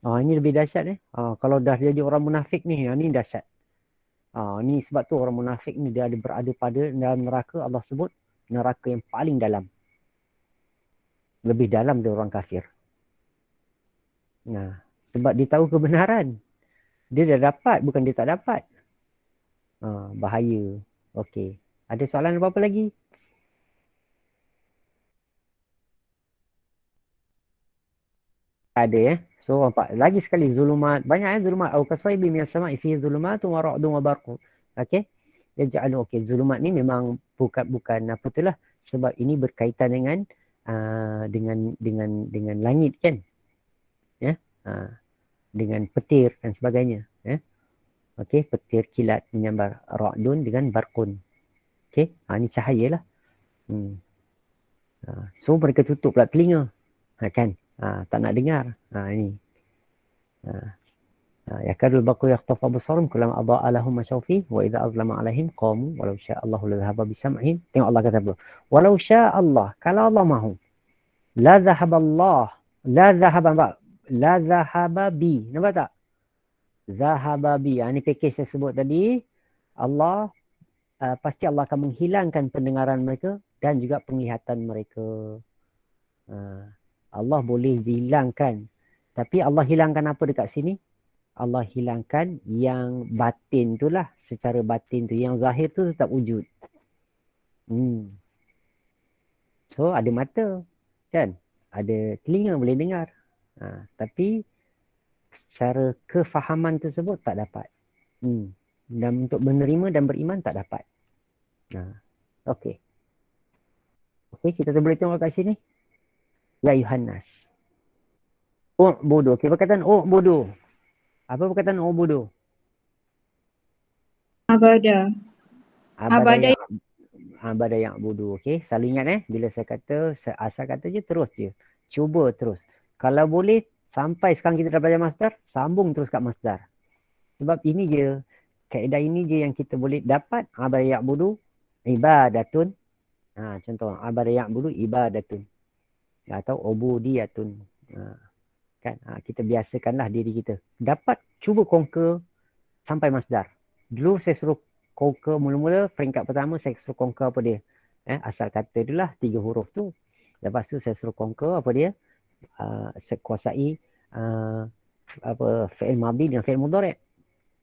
Ini lebih dahsyat kalau dah jadi orang munafik ni, ni dahsyat. Ni sebab tu orang munafik ni dia ada berada pada dalam neraka. Allah sebut neraka yang paling dalam. Lebih dalam dari orang kafir. Sebab dia tahu kebenaran. Dia dah dapat, bukan dia tak dapat. Bahaya. Okey. Ada soalan apa-apa lagi? Ada ya. So nampak lagi sekali zulumat. Banyak zulumat. Au kasaybi min as-sama'i fihi zulumatun wa ra'dun wa barqun. Okey. Yaj'alu zulumat ni memang bukan apa tu lah. Sebab ini berkaitan dengan langit kan. Ya. Dengan petir dan sebagainya. Ya. Okey, petir kilat menyambar, ra'dun dengan barqun. Okey, ni cahaya lah. So mereka tutup pula telinga. Kan? Tak nak dengar. Ini. Yakadul baqu yakhtafu absarum kullama adaa'a lahum masyaw fihi wa idza azlama 'alaihim qamu walau syaa Allahu la dhahaba bisam'ihim. Tengok Allah kata apa? Walau syaa Allah, kalau Allah mahu. La dhahaba Allah, la dhahaba bi. Nampak tak? Zahaba bi. Ini package saya sebut tadi. Allah pasti Allah akan menghilangkan pendengaran mereka dan juga penglihatan mereka. Allah boleh dihilangkan. Tapi Allah hilangkan apa dekat sini? Allah hilangkan yang batin tu lah. Secara batin tu. Yang zahir tu tetap wujud. So ada mata. Kan? Ada telinga boleh dengar. Tapi secara kefahaman tersebut tak dapat. Dan untuk menerima dan beriman tak dapat. Okey. Okey, kita boleh tengok kat sini. Ya Yuhannas. U'budu. Okey, perkataan u'budu. Apa perkataan u'budu? Abada. Abada yang budu. Okey, selalu ingat bila saya kata, asal kata je terus je. Cuba terus. Kalau boleh, sampai sekarang kita dah belajar masdar, sambung terus kat masdar. Sebab ini je, Kaedah ini je yang kita boleh dapat. Abada ya'budu ibadatun. Contoh, abada ya'budu ibadatun. Atau ubudiyatun. Kan? Kita biasakanlah diri kita. Dapat cuba conquer sampai masdar. Dulu saya suruh conquer mula-mula, peringkat pertama saya suruh conquer apa dia? Asal kata dia lah 3 huruf tu. Lepas tu saya suruh conquer apa dia? Saya kuasai fi'il madhi dan fi'il mudhari'.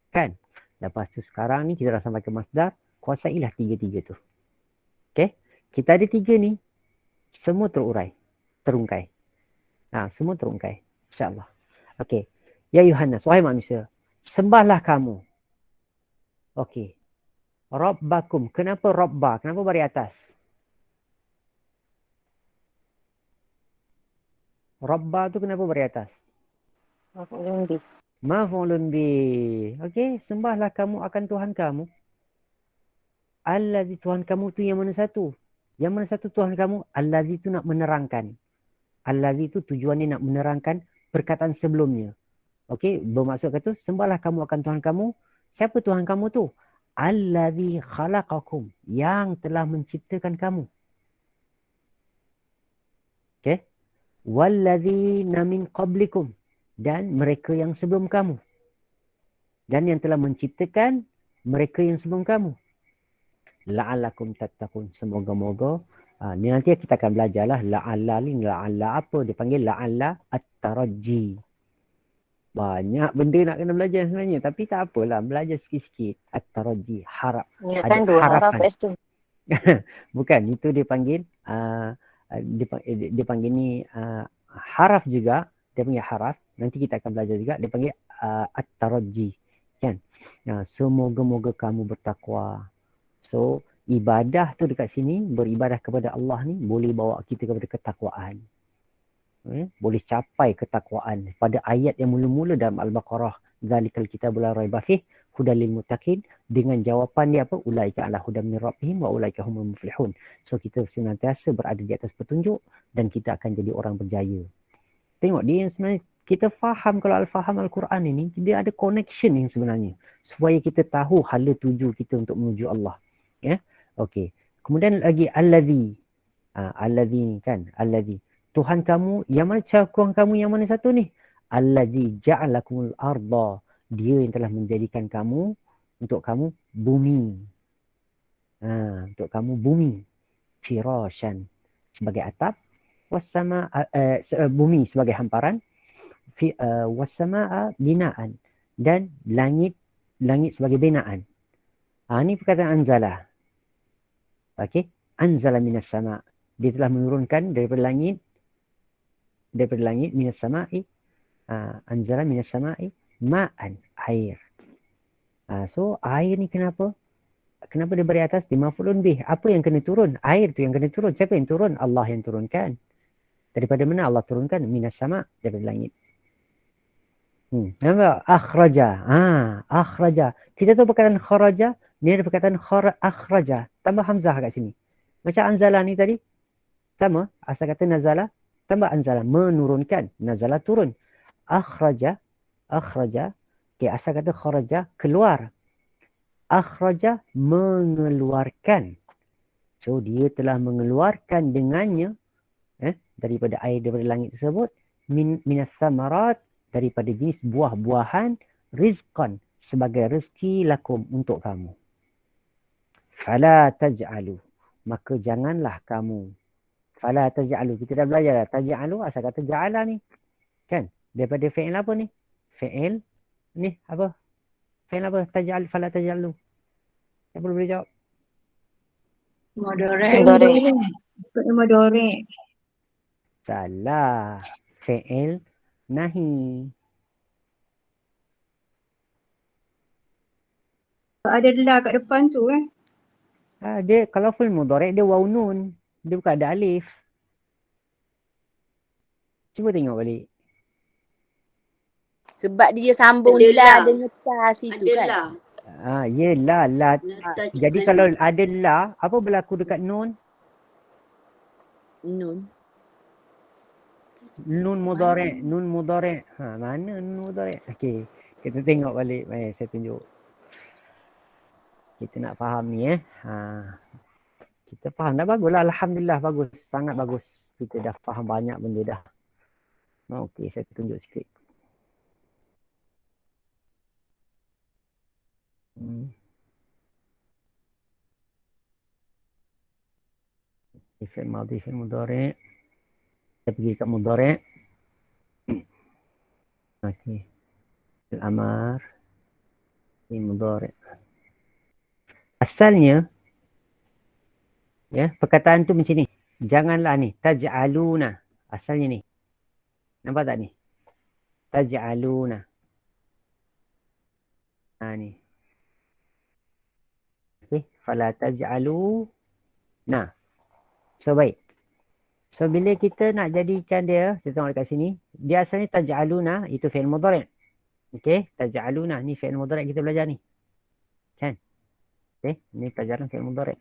Kan? Lepas tu sekarang ni kita dah sampai ke masdar, kuasailah 3-3 tu. Okey? Kita ada 3 ni, semua terungkai. Semua terungkai. InsyaAllah. Okey. Ya Yuhannas, wahai manusia, sembahlah kamu. Okey. Rabbakum. Kenapa Rabba? Kenapa baris atas? Rabba tu kenapa baris atas? Maf'ulun bih. Okey, sembahlah kamu akan Tuhan kamu. Allazi, Tuhan kamu tu yang mana satu? Yang mana satu Tuhan kamu? Allazi tu nak menerangkan. Allazi tu tujuannya nak menerangkan perkataan sebelumnya. Okey, bermaksud kata sembahlah kamu akan Tuhan kamu. Siapa Tuhan kamu tu? Allazi khalaqakum, yang telah menciptakan kamu. Okey. Wallazina min qablikum, dan mereka yang sebelum kamu. Dan yang telah menciptakan mereka yang sebelum kamu. La'allakum tattaqun. Semoga-moga. Ni nanti kita akan belajarlah. La'alla ni, la'alla apa? Dia panggil la'alla at-taraji. Banyak benda nak kena belajar sebenarnya. Tapi tak apalah. Belajar sikit-sikit. At-taraji. Harap. Ingatkan 2 haraf kat situ. Bukan. Itu dia panggil. Dia panggil ni haraf juga. Dia panggil haraf. Nanti kita akan belajar juga. Dia panggil at-taraji. Kan? Semoga-moga kamu bertakwa. So, ibadah tu dekat sini, beribadah kepada Allah ni, boleh bawa kita kepada ketakwaan. Boleh capai ketakwaan. Pada ayat yang mula-mula dalam Al-Baqarah, Zalikal kitabul la raiba fih, hudal lil muttaqin, dengan jawapan dia apa? Ulaika ala hudan min rabbihim wa ulaika humul muflihun. So, kita senantiasa berada di atas petunjuk dan kita akan jadi orang berjaya. Tengok, dia yang sebenarnya kita faham, kalau faham Al-Quran ini, dia ada connection yang sebenarnya. Supaya kita tahu hala tuju kita untuk menuju Allah. Ya, okey. Kemudian lagi allazi. Allazi ni kan, allazi. Tuhan kamu, yang mana Tuhan kamu yang mana satu ni? Allazi ja'alakumul arda. Dia yang telah menjadikan kamu, untuk kamu bumi. Untuk kamu bumi. Firashan sebagai atap, wassama bumi sebagai hamparan, wassama binaan, dan langit sebagai binaan. Ini perkataan anzala. Okey, anzala minas sama'. Dia telah menurunkan daripada langit minas sama'i. Anzala minas sama'i ma'an, air. So air ni kenapa? Kenapa dia beri atas? Dia maf'ulun bih. Apa yang kena turun? Air tu yang kena turun. Siapa yang turun? Allah yang turunkan. Daripada mana Allah turunkan? Minas sama', daripada langit. Nampak? Akhraja. Akhraja. Kita tahu perkataan kharaja. Ni ada perkataan akhraja. Tambah hamzah kat sini. Macam anzala ni tadi. Sama. Asal kata nazala. Tambah anzala. Menurunkan. Nazala turun. Akhraja. Akhraja. Okay, asal kata kharaja. Keluar. Akhraja. Mengeluarkan. So, dia telah mengeluarkan dengannya. Daripada air daripada langit tersebut. Minas samarat. Daripada jenis buah-buahan. Rizqan. Sebagai rezeki lakum untuk kamu. Fala taj'alu. Maka janganlah kamu. Fala taj'alu. Kita dah belajar dah. Taj'alu asal kata ja'ala ni. Kan? Daripada fi'il apa ni? Fi'il. Ni apa? Fi'il apa? Taj'al. Fala taj'alu. Siapa boleh jawab? Mudhari'. Salah. Fi'il nahi. Ada la kat depan tu Dia kalau full mudhari' dia waw nun. Dia bukan ada alif. Cuba tengok balik. Sebab dia sambung la dengan ta situ kan. Yelah la. Jadi kalau ada la, apa berlaku dekat nun? Nun. Nun mudhari'. Nun mudhari'. Mana nun mudhari'? Okey. Kita tengok balik. Saya tunjuk. Kita nak faham ni kita faham dah, baguslah. Alhamdulillah, bagus. Sangat bagus. Kita dah faham banyak benda dah. Okey, saya tunjuk sikit. Fi'il madhi, fi'il mudhari'. Kita pergi kat mudhari'. Okey. Fi'il amar. Fi'il mudhari'. Asalnya, ya, perkataan tu macam ni. Janganlah ni. Taj'aluna. Asalnya ni. Nampak tak ni? Taj'aluna. Ni. Okey. Fala taj'alu. Nah. So, baik. So, bila kita nak jadikan dia, kita tengok dekat sini. Dia asalnya taj'aluna. Itu fi'il mudhari'. Okey. Taj'aluna. Ni fi'il mudhari' kita belajar ni. Kan? Okey. Ni pelajaran fi'il mudhari'.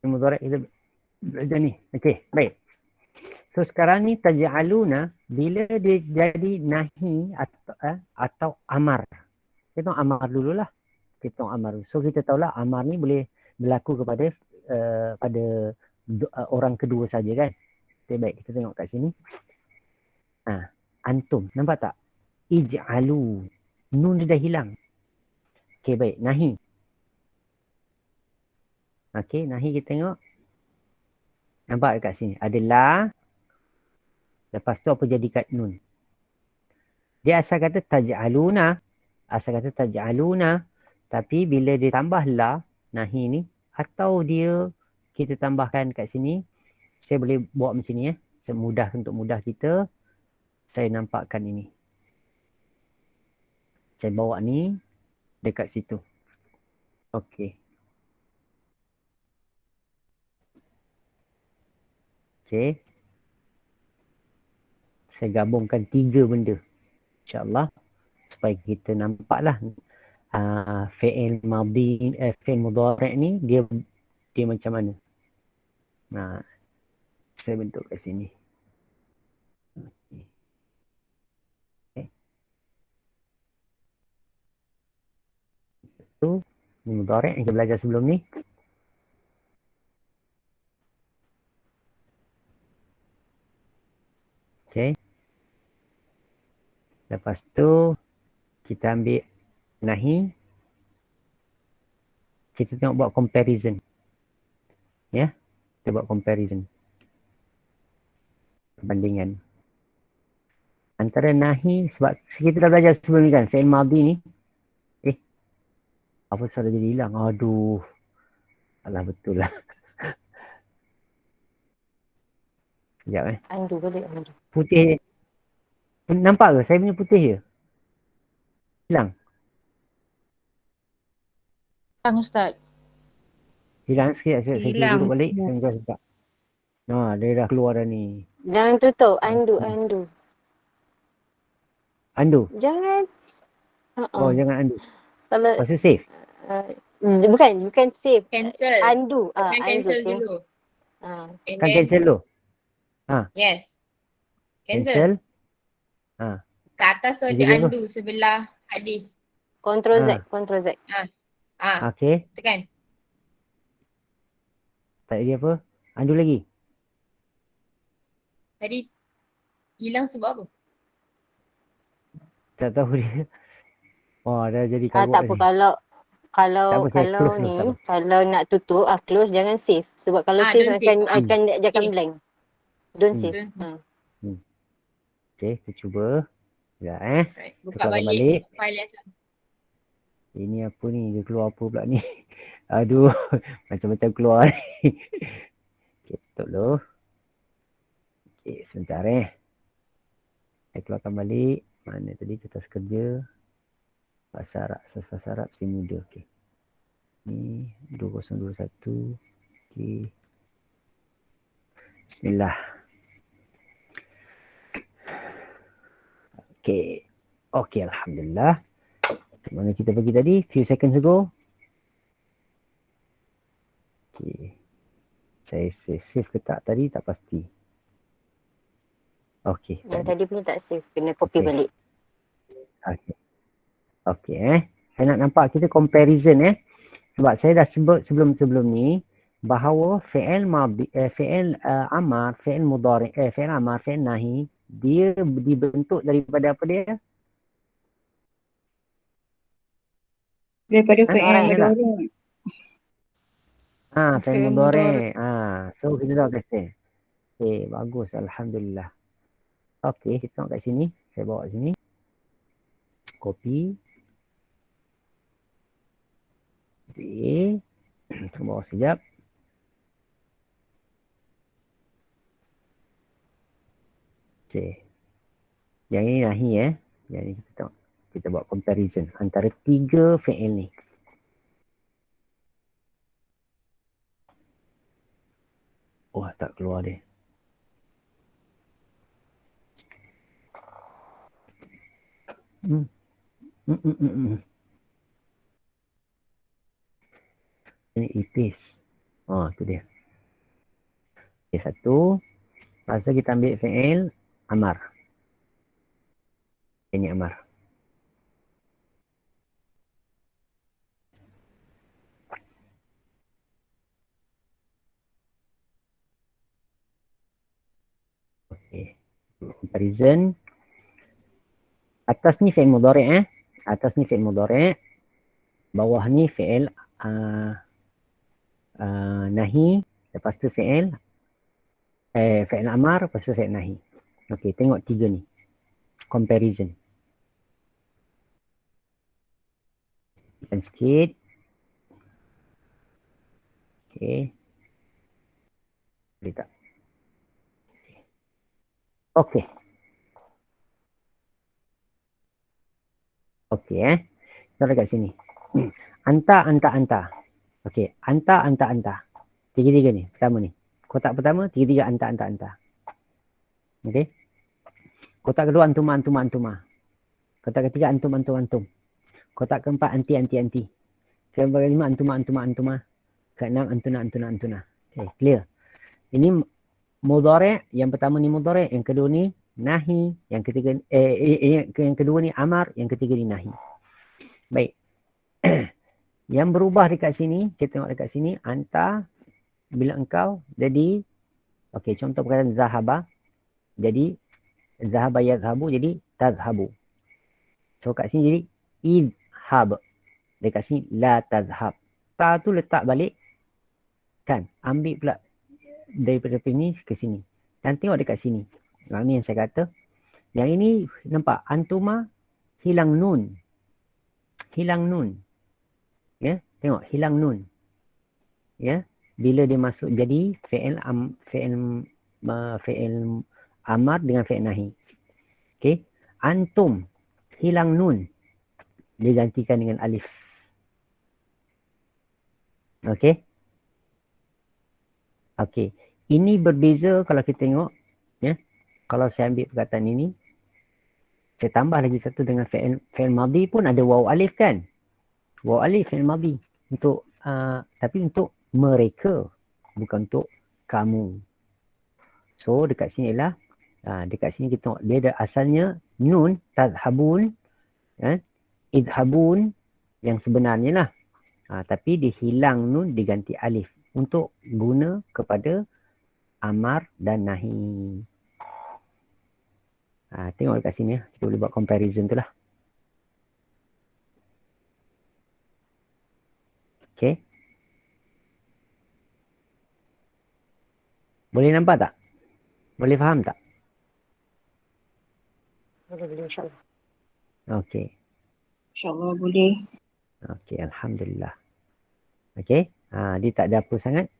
Fi'il mudhari' kita belajar ni. Okey. Baik. So, sekarang ni taj'aluna. Bila dia jadi nahi atau amar. Kita tengok amar dululah. Kita tengok amar. So, kita tahulah amar ni boleh berlaku kepada pada orang kedua saja kan. Okay, baik. Kita tengok kat sini. Antum. Nampak tak? Ij'alu. Nun dia dah hilang. Okay, baik. Nahi. Okay, nahi kita tengok. Nampak kat sini. Ada la. Lepas tu apa jadi kat nun? Dia asal kata taj'aluna. Tapi bila dia tambah la, nahi ni, atau dia kita tambahkan kat sini, saya boleh buat macam ni untuk mudah kita, saya nampakkan ini. Saya bawa ni dekat situ. Okey. Okey. Saya gabungkan 3 benda. InsyaAllah. Supaya kita nampaklah fi'il madhi, fi'il mudhari' ni dia macam mana. Saya bentuk kat sini. Okay. Itu mudhari' yang kita belajar sebelum ni. Okay. Lepas tu kita ambil nahi. Kita tengok buat comparison. Ya. Kita buat comparison. Perbandingan. Antara nahi, sebab kita dah belajar sebelum ni kan, fi'il madhi ni. Apa suara jadi hilang? Aduh. Alah, betul lah. Sekejap Andu balik. Andu. Putih. Nampak ke? Saya punya putih je. Hilang. Hilang Ustaz. Hilang sikit. Saya Hilang. duduk balik. Saya tengok sekejap. Dia dah keluar dah ni. Jangan tutup. Andu. Andu. Jangan. Oh, jangan undo. Kalau Lepas tu save. bukan save. Cancel. Undo. Kan cancel okay. dulu. And Kan then, cancel dulu. yes. Cancel. Kat atas tu ada Jadi apa? undo sebelah hadis. Ctrl Z. Okay. Tekan. Tak jadi apa? Undo lagi. Tadi hilang sebab apa? Tak tahu dia. Oh, dah jadi Tak kabut apa, tadi. kalau Tak apa, saya close ni, dulu, tak apa. kalau nak tutup, close, jangan save. Sebab kalau save don't save. akan Okay. blank. Don't save. Okay, kita cuba. Sekejap Right. Buka Tukar balik, balik. file yang sama. Ini apa ni? Dia keluar apa pula ni? Aduh, macam-macam keluar ni. Okay, tutup dulu. Okay, sebentar Saya keluarkan balik. Mana tadi kertas kerja. Bahasa Arab, bahasa Arab si muda. Okay. Ni 2021. Okay. Bismillah. Okay. Okay, Alhamdulillah. Mana kita pergi tadi? Few seconds ago. Okay. Saya save ke tak tadi? Tak pasti. Okay. Yang tadi punya tak save. Kena copy Okay. balik. Okey. Okey Saya nak nampak kita comparison Sebab saya dah sebut sebelum ni bahawa fi'il madhi, fi'il amar, fi'il mudhari, fi'il amar, fi'il nahi, dia dibentuk daripada apa dia? Daripada fi'il Mudhari'. mudhari'. Fi'il Fi'il mudhari. So kita tahu kata. Okey, bagus. Alhamdulillah. Okey, kita tengok kat sini. Saya bawa sini. Copy. Okey. Kita bawa sekejap. Okey. Yang ini nahi Yang ini kita tengok. Kita buat comparison antara 3 fi'il ni. Oh, tak keluar dia. Ini ipis. Tu dia. Okay, satu. Lepas tu kita ambil fi'il amar. Ini amar. Okay. Comparison. Atas ni fi'il mudhari'. Atas ni fi'il mudhari'. Bawah ni fi'il nahi. Lepas tu fi'il amar. Lepas tu fi'il nahi. Okey, tengok 3 ni. Comparison. Dan sikit. Okey. Boleh tak? Okey. Okey Kita dekat sini. Anta. Okey. Anta. Tiga-tiga ni. Pertama ni. Kotak pertama, tiga-tiga anta. Okey. Kotak kedua antuma. Kotak ketiga antum. Kotak keempat anti. Kotak kelima antuma. Keenam antuna. Okey, clear. Ini mudhari', yang pertama ni mudhari', yang kedua ni nahi, yang ketiga yang kedua ni amar, yang ketiga ni nahi. Baik. Yang berubah dekat sini, kita tengok dekat sini, anta bila engkau jadi okey, contoh perkataan zahaba. Jadi zahaba yazhabu jadi tazhabu. So kat sini jadi idhab. Dekat sini la tazhab. Ta tu letak balik kan, ambil pula daripada sini ke sini. Dan tengok dekat sini. Yang ni yang saya kata. Yang ini nampak antuma hilang nun. Ya, tengok hilang nun. Ya, bila dia masuk jadi fi'il amar dengan fi'il nahi. Okey, antum hilang nun. Digantikan dengan alif. Okey. Okey. Ini berbeza kalau kita tengok ya. Kalau saya ambil perkataan ini, saya tambah lagi satu dengan fi'il madhi pun ada waw alif kan. Waw alif fi'il madhi untuk tapi untuk mereka, bukan untuk kamu. So dekat sini lah, dekat sini kita tengok dia ada asalnya nun tazhabun, idhabun yang sebenarnya lah. Tapi dihilang nun diganti alif untuk guna kepada amar dan nahi. Tengok dekat sini ya. Kita boleh buat comparison tu lah. Okay. Boleh nampak tak? Boleh faham tak? Boleh, insyaAllah. Okay. InsyaAllah boleh. Okay, Alhamdulillah. Okay. Dia tak ada apa sangat.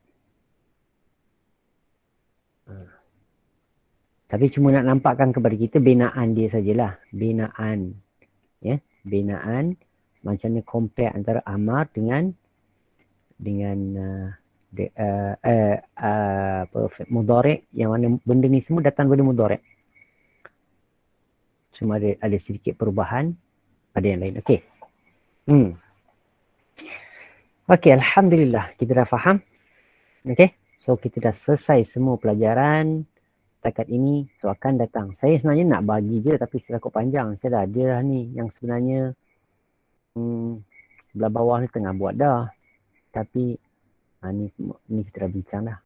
Tapi cuma nak nampakkan kepada kita binaan dia sajalah. Binaan. Ya, binaan. Macam ni compare antara amar dengan mudhari', yang mana benda ni semua datang daripada mudhari'. Cuma ada sedikit perubahan pada yang lain. Okey. Okey, Alhamdulillah kita dah faham. Okey. So kita dah selesai semua pelajaran setakat ini, so akan datang. Saya sebenarnya nak bagi je tapi istilah kau panjang. Saya dah ada dah ni yang sebenarnya sebelah bawah ni tengah buat dah. Tapi ni kita dah bincang dah.